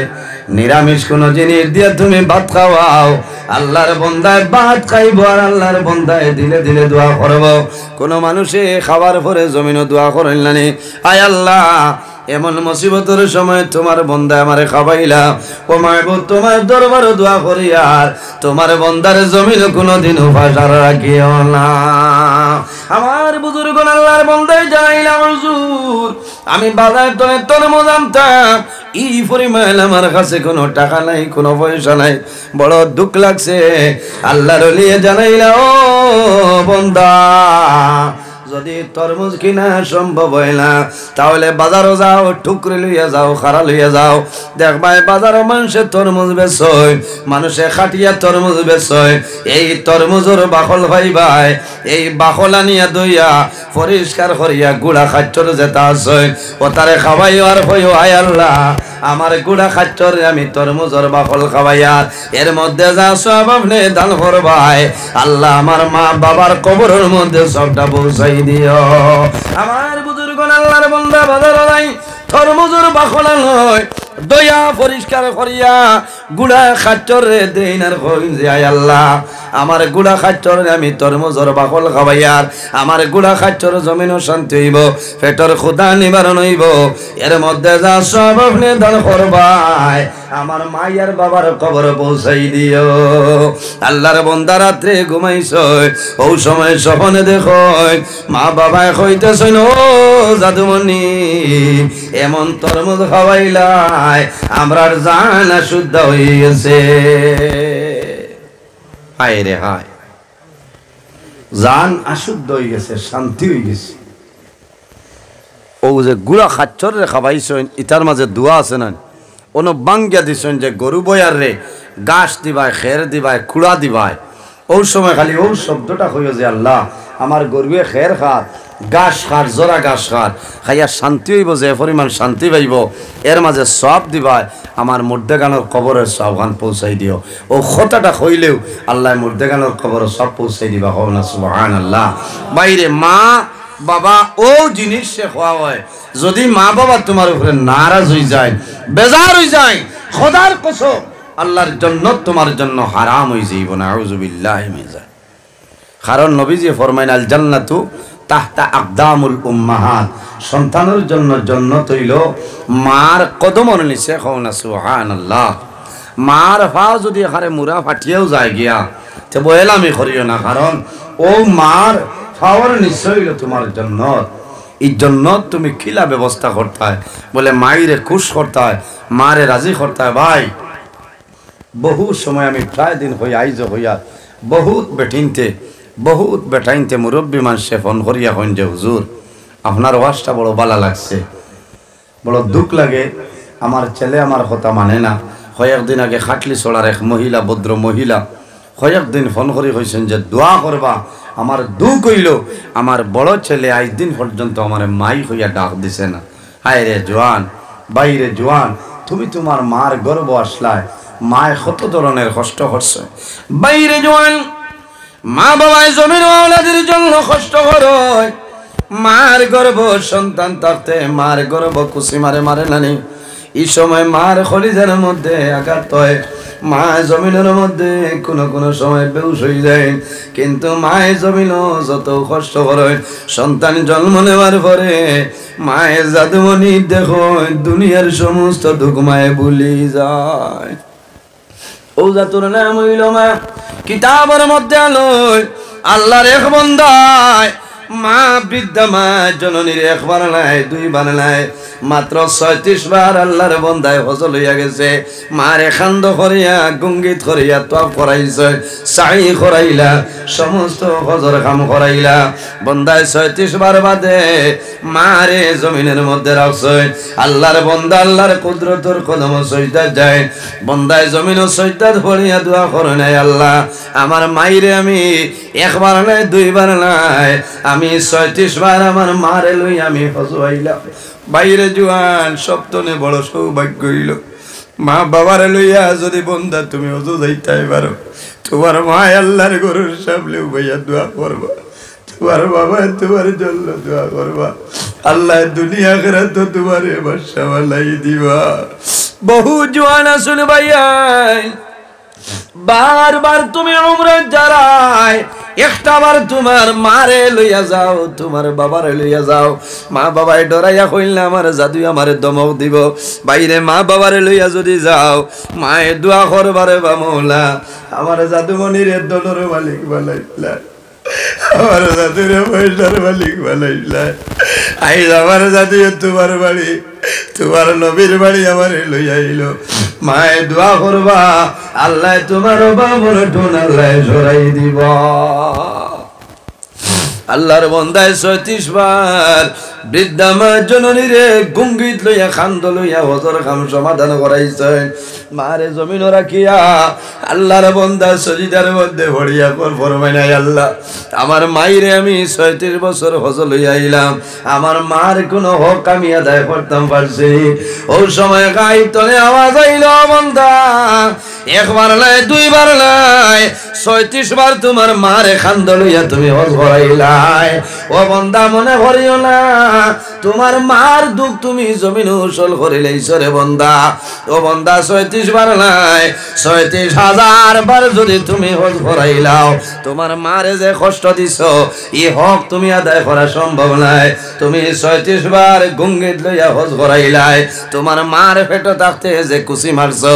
নিরামিষ কোনো জিনিস দিয়ে তুমি ভাত খাওয়াও আল্লাহর বন্দায় ভাত খাইব আর আল্লাহর বন্দায় দিলে দিলে দোয়া করব কোনো মানুষে খাওয়ার পরে জমিনও দোয়া করেন না আয় আল্লাহ এমন মুসিবতের সময় তোমার বন্দা আমারে খাওয়াইলা ও মাহবুব তোমার দরবারে দোয়া করি আর তোমার বন্দার জমিন কোনোদিন উপাস আর রাখিও না আমার বুজুর্গ আল্লাহর বন্দায় জানাইলাম হুজুর আমি বাজার তলে তরমুজ আনতাম এই পরিমাণ আমার কাছে কোনো টাকা নাই কোনো পয়সা নাই বড় দুঃখ লাগছে আল্লাহর লিয়ে জানাইলা ও বন্দা যদি তরমুজ কিনা সম্ভব হয় না তাহলে বাজারও যাও টুকরে লইয়া যাও খারা লইয়া যাও দেখবাই বাজারও মানুষে তরমুজ বেচয় মানুষে খাটিয়া তরমুজ বেচয় এই তরমুজের বাকল ভাই এই বাকল আনিয়া দইয়া পরিষ্কার করিয়া গুড়া খাচ্চর যেটা আছে ও তারে খাওয়াই আর হইও আয় আল্লাহ আমার গুড়া খাচ্চর আমি তরমুজের বাকল খাওয়াইয়া এর মধ্যে যা সব আপনি দান করবাই আল্লাহ আমার মা বাবার কবরের মধ্যে সবটা পৌঁছাই দিও আমার বুজুর্গ আল্লাহর বান্দা বাজার নাই তরমুজের বাকল নয় দয়া পরিষ্কার করিয়া গুড়া খাচ্চর রে দেন আর কইন যে আয় আল্লাহ আমার গুড়া খাচ্চর আমি তরমুজের বাকল খাওয়াইয়ার আমার গুড়া খাচ্চর জমিনও শান্তি হইব পেটের ক্ষুধা নিবারণ হইব এর মধ্যে যা সব আপনি দান করবাই আমার মায়ের বাবার কবর পৌঁছাই দিও আল্লাহর বন্দা রাত্রে ঘুমাইছ ও সময় স্বপ্নে দেখো মা বাবায় কইতেছেন ও জাদুমণি এমন তরমুজ খাওয়াইলাই আমরার জান শুদ্ধ হয়ে গেছে হায় রে হায় জান অশুদ্ধ হয়ে গেছে শান্তি হয়ে গেছে ও যে গুড়া খাচ্চর রে খাওয়াইছেন ইটার মাঝে দোয়া আছে না ono bangya disen je গরু বয়ার রে গাছ দিবায় খের দিবায় কুড়া দিবায় ওই সময় খালি ওই শব্দটা হইও যে আল্লাহ আমার গরুয়ে খের খাত গাছ খার জোড়া গাছ খার খাইয়া শান্তি হইব যে পরিমাণ শান্তি পাইব এর মাঝে সব দিবায় আমার মুর্দেগানোর কবরের সবখান পৌঁছাই দিও ও কথাটা হইলেও আল্লাহ মুর্দেগানোর কবরের সব পৌঁছাই দিবা হও না সুবহানাল্লাহ বাইরে মা বাবা ও জিনিস সে খাওয়া হয় যদি মা বাবা তোমার উপরে নারাজ হয়ে যায় বেজার হয়ে যায় খোদার কসম আল্লাহর জান্নাত তোমার জন্য হারাম হয়ে যাইব না আউযু বিল্লাহি মিন যালিক কারণ নবীজি ফরমাইন আল জান্নাতু তাহতা আকদামুল উম্মাহাত, সন্তানের জন্য জান্নাত হইল মার কদমের নিচে। কওনা সুবহানাল্লাহ। মার পা যদি এখানে মুরা ফাটিয়েও যায় গিয়া তে বয়লামি করিও না, কারণ ও মার পাওয়ার নিশ্চয় হইল তোমার জান্নাত। এই জান্নাত তুমি খিলা ব্যবস্থা করতে হয়, বলে মায়েরে খুশ করতে হয়, মারে রাজি করতে হয়। ভাই বহু সময় আমি প্রায় দিন হইয়া আইজ হইয়া বহুত বেটাইনতে মুরব্বী মানুষে ফোন করিয়া কইন যে হুজুর আপনার ওয়াজটা বড় ভালো লাগছে, বড় দুঃখ লাগে, আমার ছেলে আমার কথা মানে না। কয়েকদিন আগে খাটলি চড়ার এক মহিলা, ভদ্র মহিলা, কয়েকদিন ফোন করে কইছেন যে দোয়া করবা। আমার দুঃখ হইল আমার বড় ছেলে আজ দিন পর্যন্ত আমার মাই হইয়া ডাক দিছে না। হায় রে জোয়ান, বাইরে জোয়ান, তুমি তোমার মার গর্ব আসলায়, মায় কত ধরনের কষ্ট করছে। বাইরে জোয়ান, মা বাবায় জমির আওলাদের জন্য কষ্ট করে, মার গর্ব সন্তান থাকতে মার গর্ব কুসি মারে মারে নানি। এই সময় মার খলিজার মধ্যে আঘাত হয়, মা জমিনের মধ্যে কোনো সময় বেউস হয়ে যায়। কিন্তু মায়ের জমিনও যত কষ্ট করে, সন্তান জন্ম নেওয়ার পরে মায়ের জাদুমণি দেখো দুনিয়ার সমস্ত দুঃখ মায়ে ভুলি যায়। ও জাতুর নাম হইল মা। কিতাবের মধ্যে আলোয় আল্লাহর এক বান্দায় মা, বৃদ্ধা মা জননীর একবার নাই দুইবার নাই, মাত্র 36 বার আল্লাহর বান্দায় হজল হইয়া গেছে। মারে খান্দ করিয়া গঙ্গিত করিয়া তোয়াফ করাইছে, সাই করাইলা, সমস্ত হজর কাম করাইলা। বান্দায় 36 বার বাদে মারে জমিনের মধ্যে রাখছে। আল্লাহর বান্দা আল্লাহর কুদরতের কদম সজদা যায়। বান্দায় জমিনও সজদাত পড়িয়া দোয়া করে নাই, আল্লাহ আমার মাইরে আমি একবার নাই দুইবার নাই, আমি 36 বার আমার মারে লই আমি হজ হইলাম। বাইরে জুয়ান, সপ্তনে বড় সৌভাগ্য হইল। মা বাবারে লইয়া যদি বন্ধা তুমি হজ যাইতে পারো, তোমার মা আল্লাহর গরুর সামনে ভাইয়া দোয়া করবা, তোমার বাবা তোমার জন্য দোয়া করবা, আল্লাহ দুনিয়া আখিরাত তো তোমারে বাদশা বানাই দিবা। বহু জওয়ান আসুন ভাইয়া, বারবার তুমি উমরা যারাই, একটাবার তোমার মারে লইয়া যাও, তোমার বাবারে লইয়া যাও। মা বাবায় ডরাইয়া কইলে আমার জাদু আমার দমক দিব। বাইরে মা বাবারে লইয়া যদি যাও, মায়ে দোয়া করবারে বা মৌলা আমার জাদুমণিরে দলের মালিক বানাইলা, আমার জাদুরে পয়সার মালিক বানাইলা। আইজ আমার জাদু তোমার বাড়ি, তোমার নবীর বাড়ি আমার লইয়া আইল। মায়ে দোয়া করবা, আল্লাহ তোমার বাবুর ঠোন আল্লাহ সরাই দিব। আল্লাহর বন্দায় 36 বার বৃদ্ধা মা জননীরে গুঙ্গিত লইয়া খান্দ লইয়া হজর খাম সমাধান করাইছে। মারে জমিন রাখিয়া আল্লাহর বন্দা সজিদার মধ্যে ভরিয়া ফরমাই নাই, আল্লাহ আমার মাইরে আমি 36 বছর হজ লইয়া আইলাম, আমার মার কোনো হক আমি আদায় করতাম পারছি। ওই সময় গাইতনে আওয়াজ আইল, বন্দা একবার নাই দুইবার নাই 36 বার তোমার মারে খান্দ লইয়া তুমি হজ করাইলাই। ও বন্দা মনে করিও না, তোমার মার দুঃখ তুমি জমিন উসল করিলাইছো রে বন্দা। ও বন্দা 36 বার নাই 36,000 বার যদি তুমি হজ করাইলাও, তোমার মারে যে কষ্ট দিছো এই হক তুমি আদায় করা সম্ভব নাই। তুমি 36 বার গঙ্গিত লইয়া হজ করাইলাই, তোমার মার পেটে থাকতে যে কুচি মারছো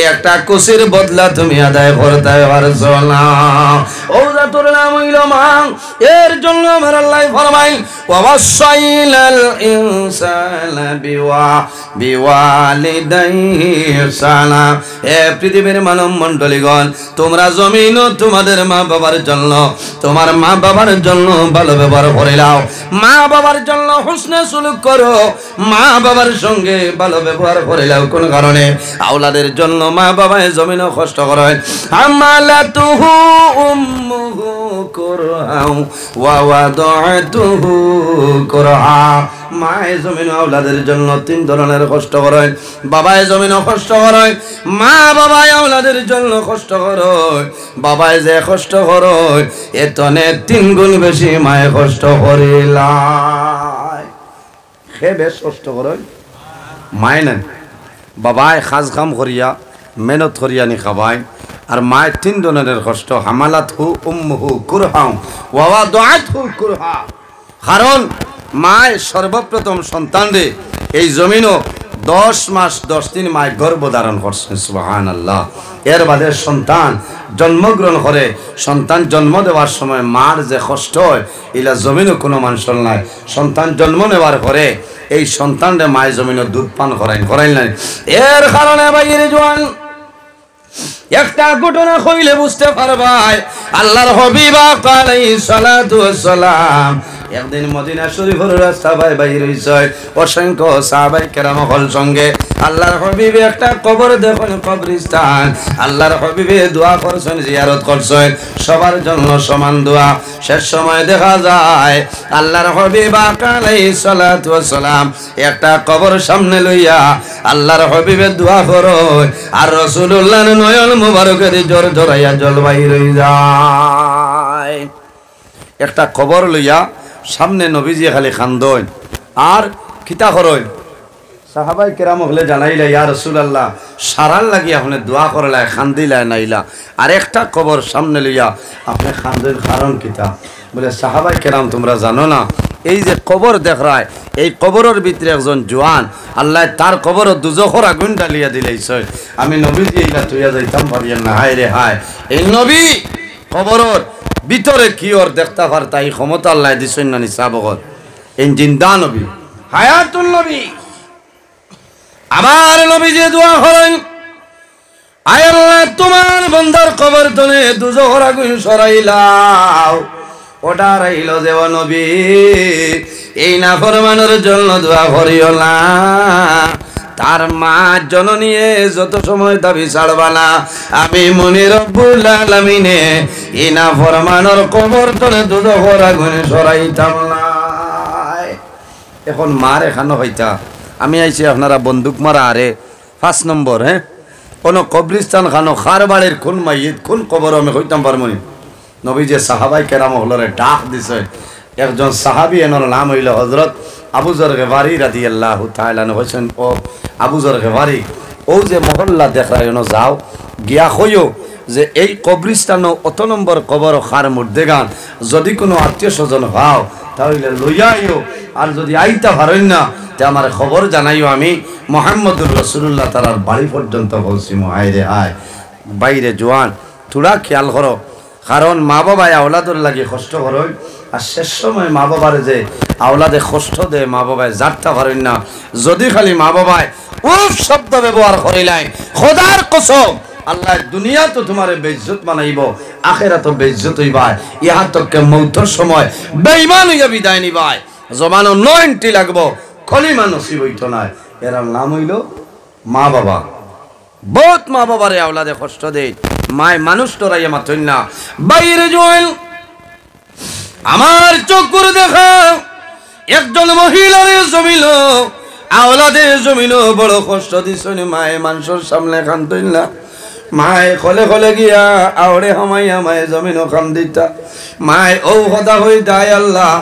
একটা কুচির বদলা তুমি আদায় করতে পারছো না। ও জাতুর নাম হইল মা। এর জন্য আমার আল্লাহ ফরমাইল, ওয়াসাইলাল ইনসানা বিওয়ালিদাইহি ইহসানা। হে পৃথিবীর মানব মণ্ডলীগণ, তোমরা জমিন ও তোমাদের মা বাবার জন্য, তোমার মা বাবার জন্য ভালো ব্যবহার করে নাও, মা বাবার জন্য হুসনে সুলুক করো, মা বাবার সঙ্গে ভালো ব্যবহার করে নাও। কোন কারণে? আওলাদের জন্য মা বাবায় জমিন কষ্ট করে। হামালাতুহু উম্মুহু কুরহাউ ওয়া ওয়াদাতুহু কুরহা। মায়ে জমিন আওলাদের জন্য 3 ধরনের কষ্ট করে। বাবায় জমিন কষ্ট করে, মা বাবায় আওলাদের জন্য কষ্ট করে। বাবায় যে কষ্ট করে এতনে 3 গুণ বেশি মায়ে কষ্ট করিলাই। হে বেশ কষ্ট করে মায় না, বাবায় খাজ কাম করিয়া মেহনত করিয়া নি খাবায়, আর মায়ের 3 ধরনের কষ্ট। হামালাতহু উম্মুহু কুরহা ওয়া ওয়াদাতুহু কুরহা। কারণ মায় সর্বপ্রথম সন্তানরে এই জমিনও 10 মাস 10 দিন মায় গর্ভ ধারণ করছেন সুবহানাল্লাহ। এর বাদে সন্তান জন্মগ্রহণ করে, সন্তান জন্ম দেওয়ার সময় মার যে কষ্ট হয় এলা জমিনও কোনো মানুষের নাই। সন্তান জন্ম নেওয়ার পরে এই সন্তানরে মায় জমিনও দুধ পান করাইল নাই। এর কারণে বাইরে জোয়ান একটা ঘটনা কইলে বুঝতে পারবাই। আল্লাহর হাবিব আলাইহিস সালাতু ওয়াস সালাম একদিন মদিনা শরীফের রাস্তা বাইরে হইছে, অসংখ্য সাহাবায়ে কেরাম হল সঙ্গে। আল্লাহর হাবিব একটা কবর দেখেন, কবরস্থান। আল্লাহর হাবিবে দোয়া করছেন, জিয়ারত করছেন, সবার জন্য সমান দোয়া। শেষ সময় দেখা যায় আল্লাহর হাবিব আলাইহিস সালাতু ওয়াস সালাম একটা কবর সামনে লইয়া আল্লাহর হাবিবে দোয়া করো, আর রাসূলুল্লাহর নয়ন মুবারকের জোর জড়াইয়া জল বাইর হই যায়। একটা কবর লইয়া সামনে নবীজি খালি খান্দন আর খিতা করইন। সাহাবায়ে কেরাম হলে জানাইলা, ইয়া রাসূলুল্লাহ সারার লাগি আপনি দোয়া করলা, খান্দিলা নাইলা, আর একটা কবর সামনে লইয়া আপনি খান্দের কারণ কিতা? বলে সাহাবায়ে কেরাম তোমরা জানো না, এই যে কবর দেখরায় এই কবরের ভিতরে একজন জওয়ান আল্লাহ তার কবর দুজখর আগুন ডালিয়া দিলাইছে। আমি নবীজি এইটা তুইয়া যাইতাম পারিয়া না। হায় রে হায়, এই নবী কবরের ভিতরে কি ওর দেখতে পারতা এই ক্ষমতা আল্লাহ দিছেন না নিসাবগত। এই জিন্দা নবী, হায়াতুল নবী। আবার নবী যে দোয়া করেন, আয় আল্লাহ তোমার বান্দার কবর তলে দুজখর আগুন সরাইলাও। ওটা রইল যে ও নবী এই নাফরমানের জন্য দোয়া করিও না, তার মা জননী যত সময় দাবি ছাড়বা না, আমি মুনি রব্বুল আলামিনে এই নাফরমানের কবর তলে দুজখর আগুন সরাইতাম না। এখন মার এখানে হইতা আমি আইছি আপনারা বন্দুক মারা আরে 5 নম্বর। হ্যাঁ, কোনো কবরিস্তান খানো খার বাড়ির কোন মাইয়িত কোন কবর আমি হইতাম পারমনি। নবী যে সাহাবায়ে কেরাম হলরে ডাক দিছে, একজন সাহাবী এনার নাম হইল হযরত আবু যর গফারি রাদিয়াল্লাহু তাআলা আনহু হোসেন। ও আবু যর গফারি ও যে মহল্লা দেখায়নো যাও গিয়া কইও যে এই কবরিস্তান অত নম্বর কবর খার মুর্দেগান যদি কোনো আত্মীয় স্বজন হও তাহলে লইয়া আইও, আর যদি আইতা পারেন না তে আমার খবর জানাইও, আমি মুহাম্মদুর রাসূলুল্লাহ তাআলার বাড়ি পর্যন্ত পৌঁছি। হায় রে হায়, বাইরে জওয়ান থোড়া খেয়াল করো, কারণ মা বাবা আওলাদের লাগে কষ্ট করেন, আর শেষ সময় মা বাবার যে আওলাদে কষ্ট দেয় মা বাবায় জানতে পারেন না। যদি খালি মা বাবায় উফ শব্দ ব্যবহার করিলাই, খোদার কসম আল্লাহ দুনিয়া তো তোমার বেইজ্জত বানাইব, আখিরাত তো বেইজ্জত হইবা। ইহা তককে মৌতের সময় বেঈমান হইয়া বিদায় নিবাই, জমানো 90 লাগবো, কলিমা নসিব হইতো না। এর নাম হইল মা বাবা। বহুত মা বাবারে আওলাদে কষ্ট দেয়, মায় মানুষ তোরাইয়া মাথইন না। বাইরে জোয়েল আমার চোখ করে দেখা একজন মহিলারে জমিল আওলাদে জমিল বড় কষ্ট দিছেন, মায়ে মানুষের সামনে কান্দইন না। মায়ে কলে কলে গিয়া আওড়ে হামাইয়া মায়ে জমিনও কান দিতা। মায় ও কথা হই দায় আল্লাহ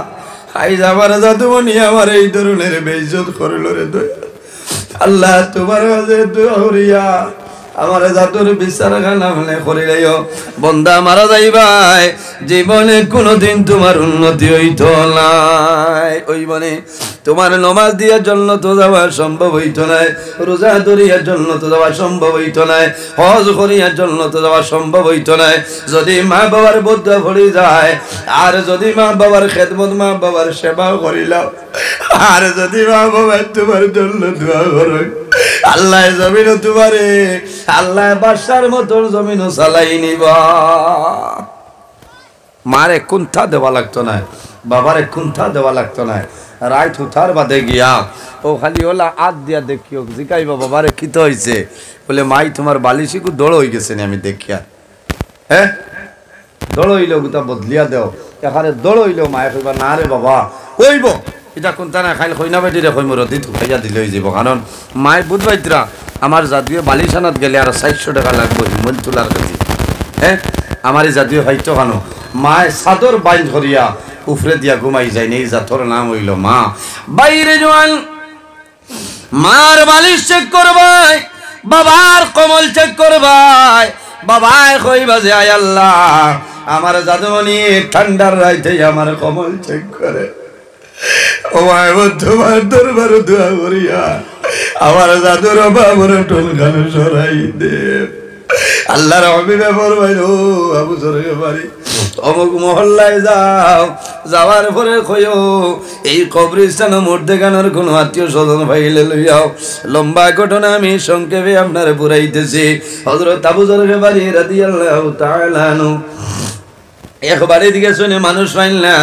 আই যাবার জাদুমনি আমার এই ধরনের বেইজ্জত করিল রে দয়া আল্লাহ, তোমার কাছে দোয়া করিয়া আমার জাতুর বিচার খানা মনে করিলেও বন্দা মারা যাইবাই, জীবনে কোনোদিন তোমার উন্নতি হইত নাই। ওই মানে তোমার নমাজ দিয়ার জন্য তো যাওয়া সম্ভব হইত নাই, রোজা ধরিয়ার জন্য তো যাওয়া সম্ভব হইত নাই, হজ করিয়ার জন্য তো যাওয়া সম্ভব হইত নাই। যদি মা বাবার বদ্ধ পড়ি যায়, আর যদি মা বাবার খেদমত মা বাবার সেবা করিলাম, আর যদি মা বাবার তোমার জন্য দোয়া করো, আল্লাহ জমিন তোমারে আল্লাহ বাদশার মতন জমিন চালাই নিবা। মারে কুন্থা দেওয়া লাগতো না, বাবারে কুন্থা দেওয়া লাগতো না। রাইট হুথার বাদে গিয়া ও খালি ওলা আদ দিয়া দেখিও জিকাইবা বাবারে কি তো হয়েছে, বলে মাই তোমার বালিশিকু দৌড় হয়ে গেছে আমি দেখিয়া। হ্যাঁ, দৌড় হইলেও গোটা বদলিয়া দেও, এখানে দৌড় হইলেও মায়ে কইবা না রে বাবা কইব এটা কোনটা না খাইলে কইনা বেটিরে কই মোর দি ঢুকাইয়া দিলে হয়ে যাব। কারণ মায়ের বুধবাইতরা আমার জাতীয় বালিশানাত গেলে আর 400 টাকা লাগবে হিমল তোলার কাছে। হ্যাঁ, আমার এই জাতীয় হয়তো কেন মায় চাদর বাইন ধরিয়া উফরে দিয়া ঘুমাই যায়, এই জাতর নাম হইল মা। বাইরে জোয়ান মার বালিশ চেক করবাই, বাবার কমল চেক করবাই, বাবায় কইবা যে আয় আল্লাহ আমার জাদুমণি ঠান্ডার রাইতে আমার কমল চেক করে, ও মাহবুব তোমার দরবারে দোয়া করিয়া আমার জাদুর বাবুর টনখানো সরাই দে। আল্লাহর হাবিবে ফরমাইল, ও আবু যর গফারি অমুক মহল্লায় যাও, যাওয়ার পরে কইও এই কবরস্থানের মধ্যে গানোর কোনো আত্মীয় স্বজন পাইলে লইয়াও। লম্বা ঘটনা আমি সংক্ষেপে আপনার পুরাইতেছি। হযরত আবু যর গফারি রাদিয়াল্লাহু তাআলা আনহু একবারে দিকে শুনে মানুষ পাইল না,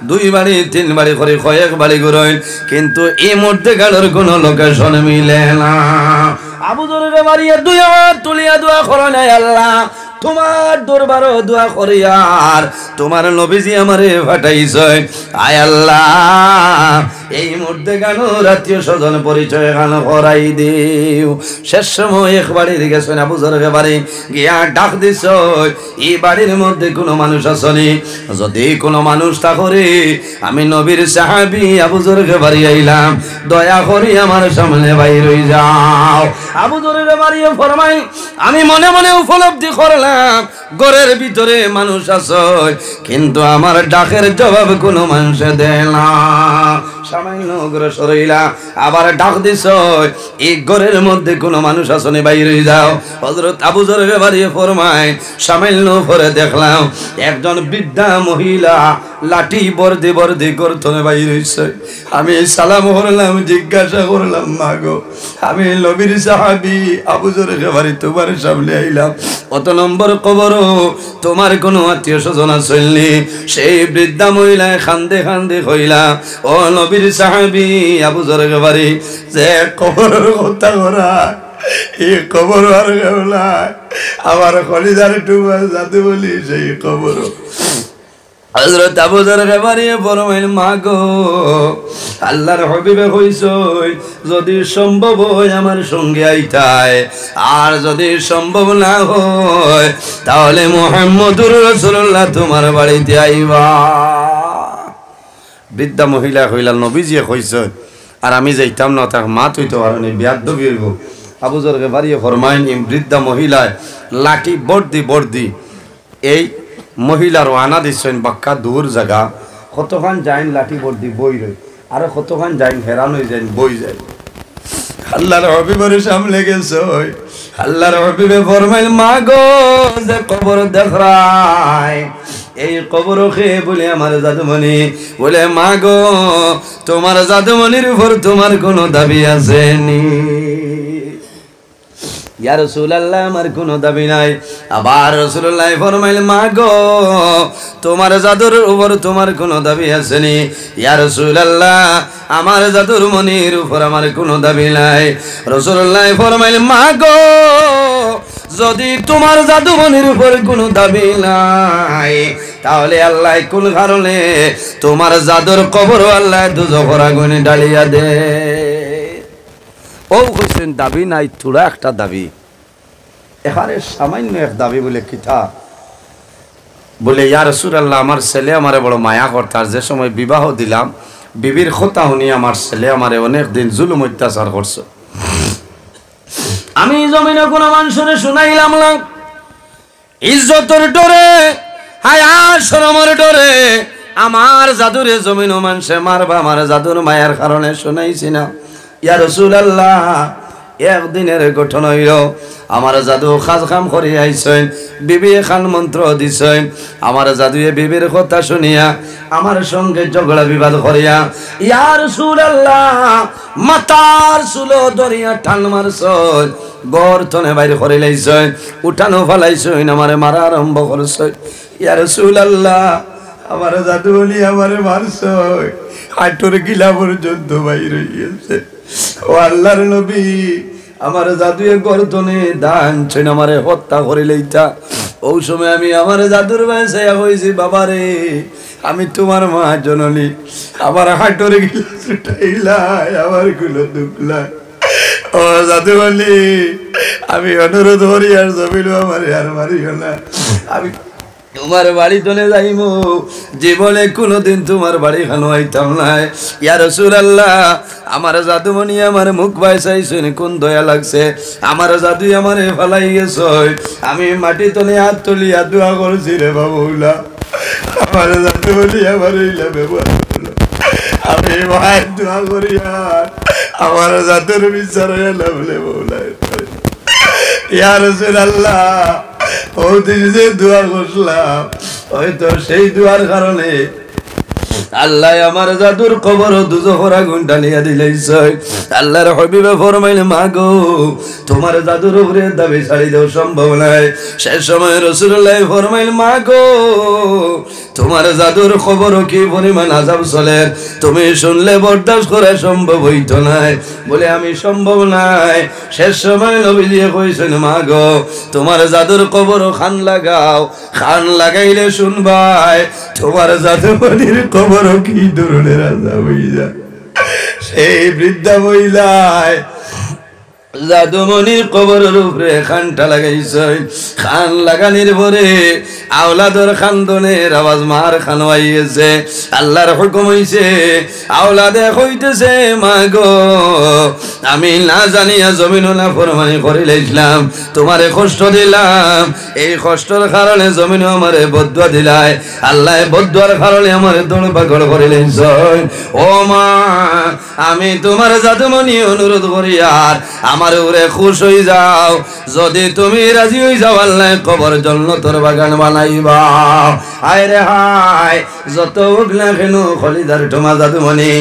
2 বাড়ি 3 বাড়ি করে কয়েক বাড়ি ঘুরইল, কিন্তু এই মধ্যে গানোর কোনো লোকেশন মিলে না। আবু যর গফারি 2 হাত তুলিয়া দোয়া করে নাই, আল্লাহ তোমার দরবারে দোয়া করি আর তোমার নবীজি আমারে পাঠাইছে। আয় আল্লাহ এই মধ্যে গান আত্মীয় স্বজন পরিচয় গান করাই দিও। শেষ সময় একবারে গেছে আবু যর গফারি গিয়া ডাক দিছ, এই বাড়ির মধ্যে কোনো মানুষ আসেনি? যদি কোনো মানুষ থাকে আমি নবীর সাহাবী আবু যর গফারি আইলাম, দয়া করি আমার সামনে বাইর হই যাও। আবু যর গফারি ফরমাই, আমি মনে মনে উপলব্ধি করলাম ঘরের ভিতরে মানুষ আছে, কিন্তু আমার ডাকের জবাব কোনো মানুষ দেয় না। সামান্য অগ্রসর হইলা, আবার ডাক দিছ, এই ঘরের মধ্যে কোনো মানুষ আসনে, বাইরে যাও। হযরত আবু যর গফারি ফরমায়, সামান্য পরে দেখলাম একজন বৃদ্ধা মহিলা লাঠি বর্দি বর্দি করতনে বাইরে হইছে। আমি সালাম করলাম, জিজ্ঞাসা করলাম, মা গো আমি নবীর সাহাবী আবু যর গফারি তোমার সামনে আইলাম, কত নম্বর কবর তোমার কোনো আত্মীয় স্বজন আসেননি? সেই বৃদ্ধা মহিলায় খান্দে খান্দে কইলা, ও নবীর সাহাবী আবু যর গফারি, যে কবরের কথা করা এই কবর আর গেলা আমার কলিজার টুবা যাতে বলি সেই কবর। হযরত আবু যর গফারি ফরমাইল, মা গো আল্লাহর হাবিবে কইছে যদি সম্ভব হয় আমার সঙ্গে আইতায়, আর যদি সম্ভব না হয় তাহলে মুহাম্মদুর রাসূলুল্লাহ তোমার বাড়িতে আইবা। বৃদ্ধা মহিলা কইলা, নবীজি কইছে আর আমি যাইতাম না, তার মা তুইতে পারনি বিয়াদবি হইব। আবু যর গফারি ফরমাইল, বৃদ্ধা মহিলায় লাঠি বর্দি বর্দি এই মহিলার আনা দিচ্ছেন বাক্কা দূর জায়গা, কতখান যাইন লাঠি বর্দি বই রই, আর কতখান যাইন হেরান হয়ে যাইন বই যায়। আল্লাহর হাবিবের সামনে গেছে, আল্লাহর হাবিবে ফরমাইল, মা গো যে কবর দেখরাই এই কবর খেয়ে বলে আমার জাদুমণি, বলে মা গো তোমার জাদুমণির উপর তোমার কোনো দাবি আসেনি? ইয়া রাসূলুল্লাহ আমার কোনো দাবি নাই। আবার রাসূলুল্লাহ ফরমাইল, মা গো তোমার জাদুর উপর তোমার কোনো দাবি আসেনি? ইয়া রাসূলুল্লাহ আমার জাদুর মনির উপর আমার কোনো দাবি নাই। রাসূলুল্লাহ ফরমাইল, মা গো যদি তোমার জাদু মনির উপর কোনো দাবি নাই তাহলে আল্লাহ কোন কারণে তোমার জাদুর কবর আল্লাহ দুজখের আগুনে ডালিয়া দে। ও কইছেন দাবি নাই, থোড়া একটা দাবি, এখানে সামান্য এক দাবি বলে কিতা? বলে ইয়া রাসূলুল্লাহ আমার ছেলে আমারে বড় মায়া করতে, আর যে সময় বিবাহ দিলাম বিবির কথা শুনি আমার ছেলে আমারে অনেক দিন জুলুম অত্যাচার করছে। আমি জমিনে কোনো মানুষের শুনাইলাম না, ইজ্জতের ডরে হায়া শরমের ডরে আমার জাদুরে জমিন মানুষে মারবা, আমার জাদুর মায়ার কারণে শুনাইছি না। ইয়া রাসূলুল্লাহ একদিনের ঘটনা হইল, আমার জাদু খাজ খাম করি আইছেন, বিবি খান মন্ত্র দিছেন, আমার জাদুয়ে বিবির কথা শুনিয়া আমার সঙ্গে ঝগড়া বিবাদ করিয়া ইয়া রাসূলুল্লাহ মাতার চুলো ধরিয়া টান মারছেন, গর্তনে বাইরে করে লাইছেন, উঠানো ফেলাইছেন, আমারে মারা আরম্ভ করছেন। ইয়া রাসূলুল্লাহ আমার জাদু বলি আমারে মারছে, হাঁটুর গিলা পর্যন্ত বাইরে গিয়েছে। ও আল্লাহর নবী আমার জাদুয়ে গর্দনে দানছেন, আমারে হত্যা করে লইতা। ওই সময় আমি আমার জাদুর বয়সে হয়েছি, বাবারে আমি তোমার মা জননী, আমার হাঁটুর গিলা ছুটাইলাই, আমার গুলো দুখলাই। ও জাদু বলি আমি অনুরোধ করি আর জমিল আমারে আর মারিও না, আমি তোমার বাড়ি চলে যাইব, জীবনে কোনোদিন তোমার বাড়ি খানো আইতাম না। ইয়া রাসূলুল্লাহ আমার জাদুমণি আমার মুখ বাইসাইছেন, কোন দয়া লাগছে, আমার জাদু আমারে ফালাই গেছে, আমি মাটি তলে হাত তুলিয়া দোয়া করছি রে বাবুলা, আমার জাদুমণি আমার এইলা ব্যবহার করলো, আমি মায়ের দোয়া করি আর আমার জাতের বিচার হয়ে লাভলে বৌলাই ইয়া রাসূলুল্লাহ ও তুমি যে দোয়া করলাম হয়তো সেই দোয়ার কারণে আল্লাহ আমার জাদুর কবর দুজখের আগুন ঢালিয়া দিলাইছে আল্লাহর হাবিবে ফরমাইলেন মা গো তোমার জাদুর উপরে দাবি ছাড়ি দেওয়া সম্ভব নাই সেই সময় রাসূলুল্লাহ ফরমাইলেন মা গো তোমার জাদুর খবর কি পরিমাণ আযাব চলে তুমি শুনলে বরদাস্ত করা সম্ভব হইতো না বলে আমি সম্ভব নাই শেষ সময় নবীজি কইছেন মা গো তোমার জাদুর কবর খান লাগাও খান লাগাইলে শুনবাই তোমার জাদুমণির কবর কি ধরনের আযাব হইয়া সেই বৃদ্ধা মহিলায় জাদুমণির কবরের উপরে খানটা লাগাইছে খান লাগানির পরে আওলাদর খান্দনের আওয়াজ মার খান হইছে আল্লাহর হুকুম হইছে আওলাদে কইতেছে মা গো আমি না জানিয়া জমিন না ফরমানি করিলাম তোমারে কষ্ট দিলাম এই কষ্টের কারণে জমিন আমারে বদুয়া দিলাই আল্লাহ বদুয়ার কারণে আমারে দৌড় পাগড় করিলাইছে ও মা আমি তোমার জাদুমণি অনুরোধ করি আর আমার উপরে খুশ হয়ে যাও যদি তুমি রাজি হয়ে যাও আল্লাহ কবর জান্নাতের বাগান বানাইবা হায় রে হায় যত উগলা কেন খলিদার তোমা জাদুমণি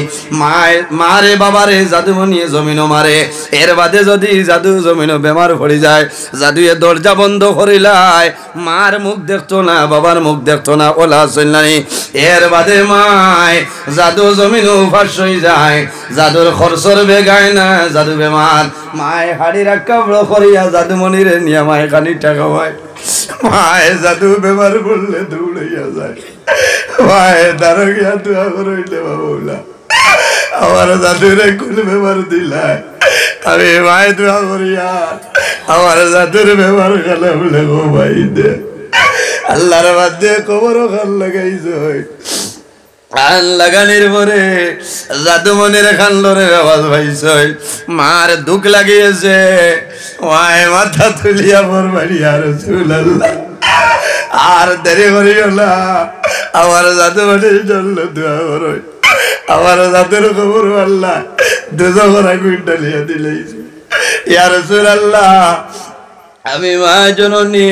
মারে বাবারে জাদুমণি জমিন মারে এর বাদে যদি জাদু জমিন বেমার পড়ে যায় জাদুয়ে দরজা বন্ধ করিলাই মার মুখ দেখতো না বাবার মুখ দেখতো না ওলা চলনানি এর বাদে মায় জাদু জমিন ফাঁস হয়ে যায় জাদুর খরচর বেগায় না জাদু বেমার মায় হাড়ি রাখা বড় করিয়া জাদুমণিরে নিয়ে মায় খানি টাকা পায় মায় জাদু বেমার পড়লে দৌড়াইয়া যায় মায় দাঁড়ো গিয়া দোয়া করইলে বাবুলা আমার জাদুরে কোন বেমার দিলাই আমি মায় দোয়া করিয়া আমার জাদুর বেমার খালে বলে গো ভাই দে আল্লাহর বাদ দিয়ে কবরও খান লাগাইছে খান লাগানির পরে জাদুমণির খানলোরের আওয়াজ পাইছে মার দুঃখ লাগিয়েছে মায় মাথা তুলিয়া পর বাড়ি আর রাসূলুল্লাহ আর দেরি করিও না আমার জাদুমণির জন্য দোয়া করো আমার জাদুর খবর আল্লাহ দুজখের আগুন ঢালিয়া দিলাইছে ইয়া রাসূলুল্লাহ আমি মা জননী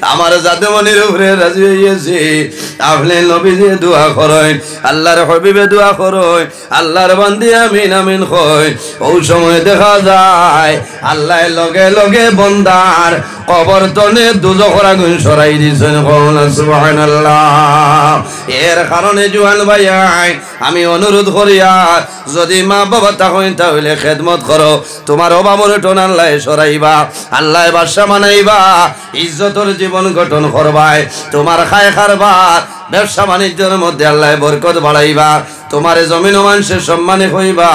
আমার জাদুমণির উপরে রাজি হইয়াছি আপনি নবীজি দোয়া করেন আল্লাহর হাবিবে দোয়া করেন আল্লাহর বান্দি আমিন আমিন কই ওই সময় দেখা যায় আল্লাহ লগে লগে বন্দার কবর তনে দুজখের আগুন সরাই দিয়েছেন সুবহানাল্লাহ এর কারণে জোয়ান ভাই আমি অনুরোধ করি আর যদি মা বাবা থাকেন তাহলে খেদমত করো তোমার অভাবের টোন আল্লাহ সরাইবা আল্লাহ বাদশা মানাইবা ইজ্জতের জীবন গঠন করবাই তোমার খায় খারবার ব্যবসা বাণিজ্যের মধ্যে আল্লাহ বরকত বাড়াইবা তোমার জমিন মানুষের সম্মানে হইবা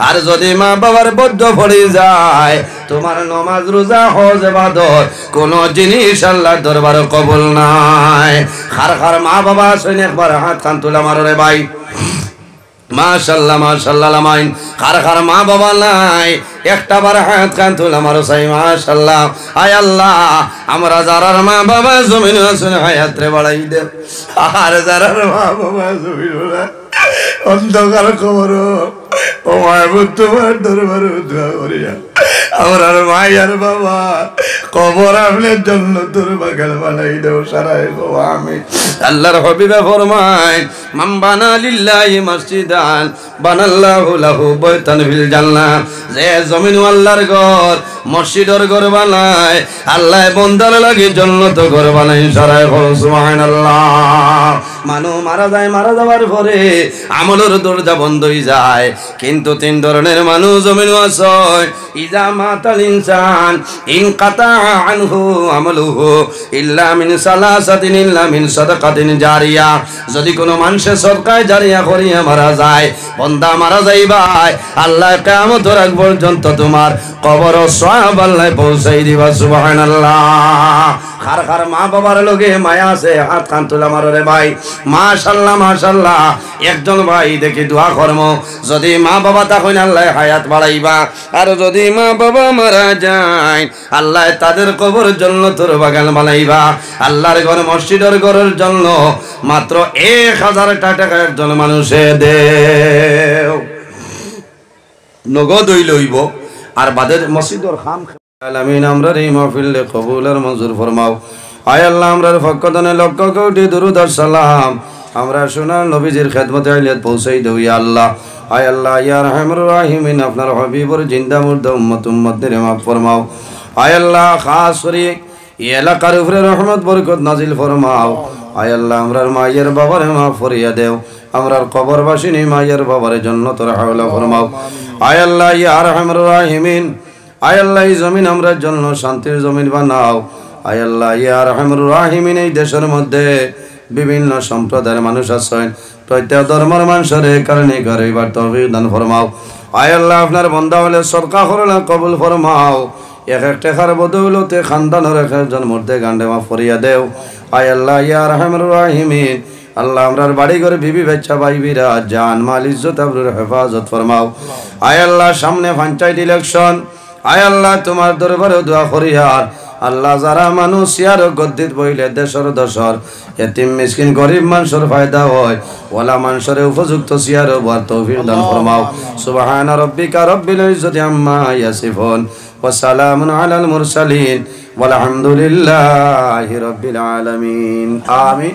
আর যদি মা বাবার বদ্ধ পড়ে যায় তোমার নামাজ রোজা হজ ইবাদত কোন জিনিস আল্লাহর দরবারে কবুল নাই খার খার মা বাবা আছেন একবার হাত কান তুলা মারো রে ভাই মাশাআল্লাহ মাশাআল্লাহ লামাইন খার খার মা বাবা নাই একটা বার হাত কান তুলা মারো চাই মাশাআল্লাহ আয় আল্লাহ আমরা যারার মা বাবা জমিন আছেন হায়াত রে বাড়াই দে আর যারার মা বাবা জমিন অন্ধকার কবর ও মাহবুব তোমার দরবারে দোয়া করিয়া আমার মায়ের বাবা কবর আপনার জন্য তোর বাগান বানাই দেও সারাই গো আমি আল্লাহর হাবিবে ফরমায় মান বানা লিল্লাহি মসজিদান বানাল্লাহু লাহু বাইতান ফিল জান্নাহ যে জমিন আল্লাহর ঘর মসজিদের ঘর বানায় আল্লাহ বান্দার লাগি জান্নাত ঘর বানাই সারাই গো সুবহানাল্লাহ মানু মারা যায় মারা যাওয়ার পরে আমলের দরজা বন্ধ হয়ে যায় কিন্তু তিন ধরনের মানুষ জমিন আছে ইজা মাতাল ইনসান ইনকাতা আনহু আমলুহু ইল্লা মিন সালাসাতিন ইল্লা মিন সাদাকাতিন জারিয়া যদি কোনো মানুষের সদকায় জারিয়া করিয়া মারা যায় বান্দা মারা যাইবাই আল্লাহ কিয়ামতের আগ পর্যন্ত তোমার কবর সওয়াব আল্লাহ পৌঁছাই দিবা সুবহানাল্লাহ খার খার মা বাবার লগে মায়া আছে হাত কান তুলা মারো রে ভাই মাশাআল্লাহ মাশাআল্লাহ একজন ভাই দেখি দোয়া করম যদি মা বাবা তখন আল্লাহ হায়াত বাড়াইবা আর যদি মা বাবা মারা যায় আল্লাহ তাদের কবর জান্নাতের বাগান বানাইবা আল্লাহর ঘর মসজিদের ঘরের জন্য মাত্র 1000 টাকা একজন মানুষে দেও নগদ লইব আর বাদের মসজিদের খাম আলামিন আমরার এই মাহফিলে কবুল আর মঞ্জুর ফরমাও আয় আল্লাহ আমরার পক্ষে লক্ষ কোটি দরুদ আর সালাম আমরা সোনার নবীজির খেদমতে আইলিয়াত পৌঁছাই দেই ইয়া আল্লাহ আয় আল্লাহ ইয়া রাহমানুর রাহিমিন আপনার হাবিবুর জিন্দা মুর্দা উম্মতদের মাফ ফরমাও আয় আল্লাহ খাস করে এই এলাকার উপরে রহমত বরকত নাজিল ফরমাও আয় আল্লাহ আমরার মায়ের বাবারে মাফ ফরিয়া দেও আমরার কবরবাসিনী মায়ের বাবারে জান্নাতের হাওলা ফরমাও আয় আল্লাহ ইয়া রাহমানুর রাহিমিন আয় আল্লাহ এই জমিন আমরার জন্য শান্তির জমিন বানাও আয় আল্লাহ ইয়া রাহমানুর রাহিমিন এই দেশের মধ্যে বিভিন্ন সম্প্রদায়ের মানুষ আছেন প্রত্যেক ধর্মের মানুষের কারণে ঘরে এবার তৌফিক দান ফরমাও আয় আল্লাহ আপনার বান্দা হলে সদকা করলে কবুল ফরমাও এক এক টাকার বদৌলতে খানদানের একজন মধ্যে গান্ডে মাফ ফরিয়া দেও আয় আল্লাহ ইয়া রাহমানুর রাহিমিন আল্লাহ আমরার বাড়ি ঘরে বিবি বাচ্চা ভাই বিরা জান মাল ইজ্জত আবরুর হেফাজত ফরমাও আয় আল্লাহ সামনে পঞ্চায়েত ইলেকশন আয় আল্লাহ তোমার দরবারে দোয়া করিয়ার আল্লাহ যারা মানুষ ইয়ার গদ্দিত বইলে দেশর দশর এতিম মিসকিন গরিব মানুষের ফায়দা হয় ওলা মানুষের উপযুক্ত সিয়ার বার তৌফিক দান ফরমাও সুবহান রাব্বিকা রব্বিল ইজ্জতি আম্মা ইয়াসিফুন ওয়া সালামুন আলাল মুরসালিন ওয়াল হামদুলিল্লাহি রাব্বিল আলামিন আমিন।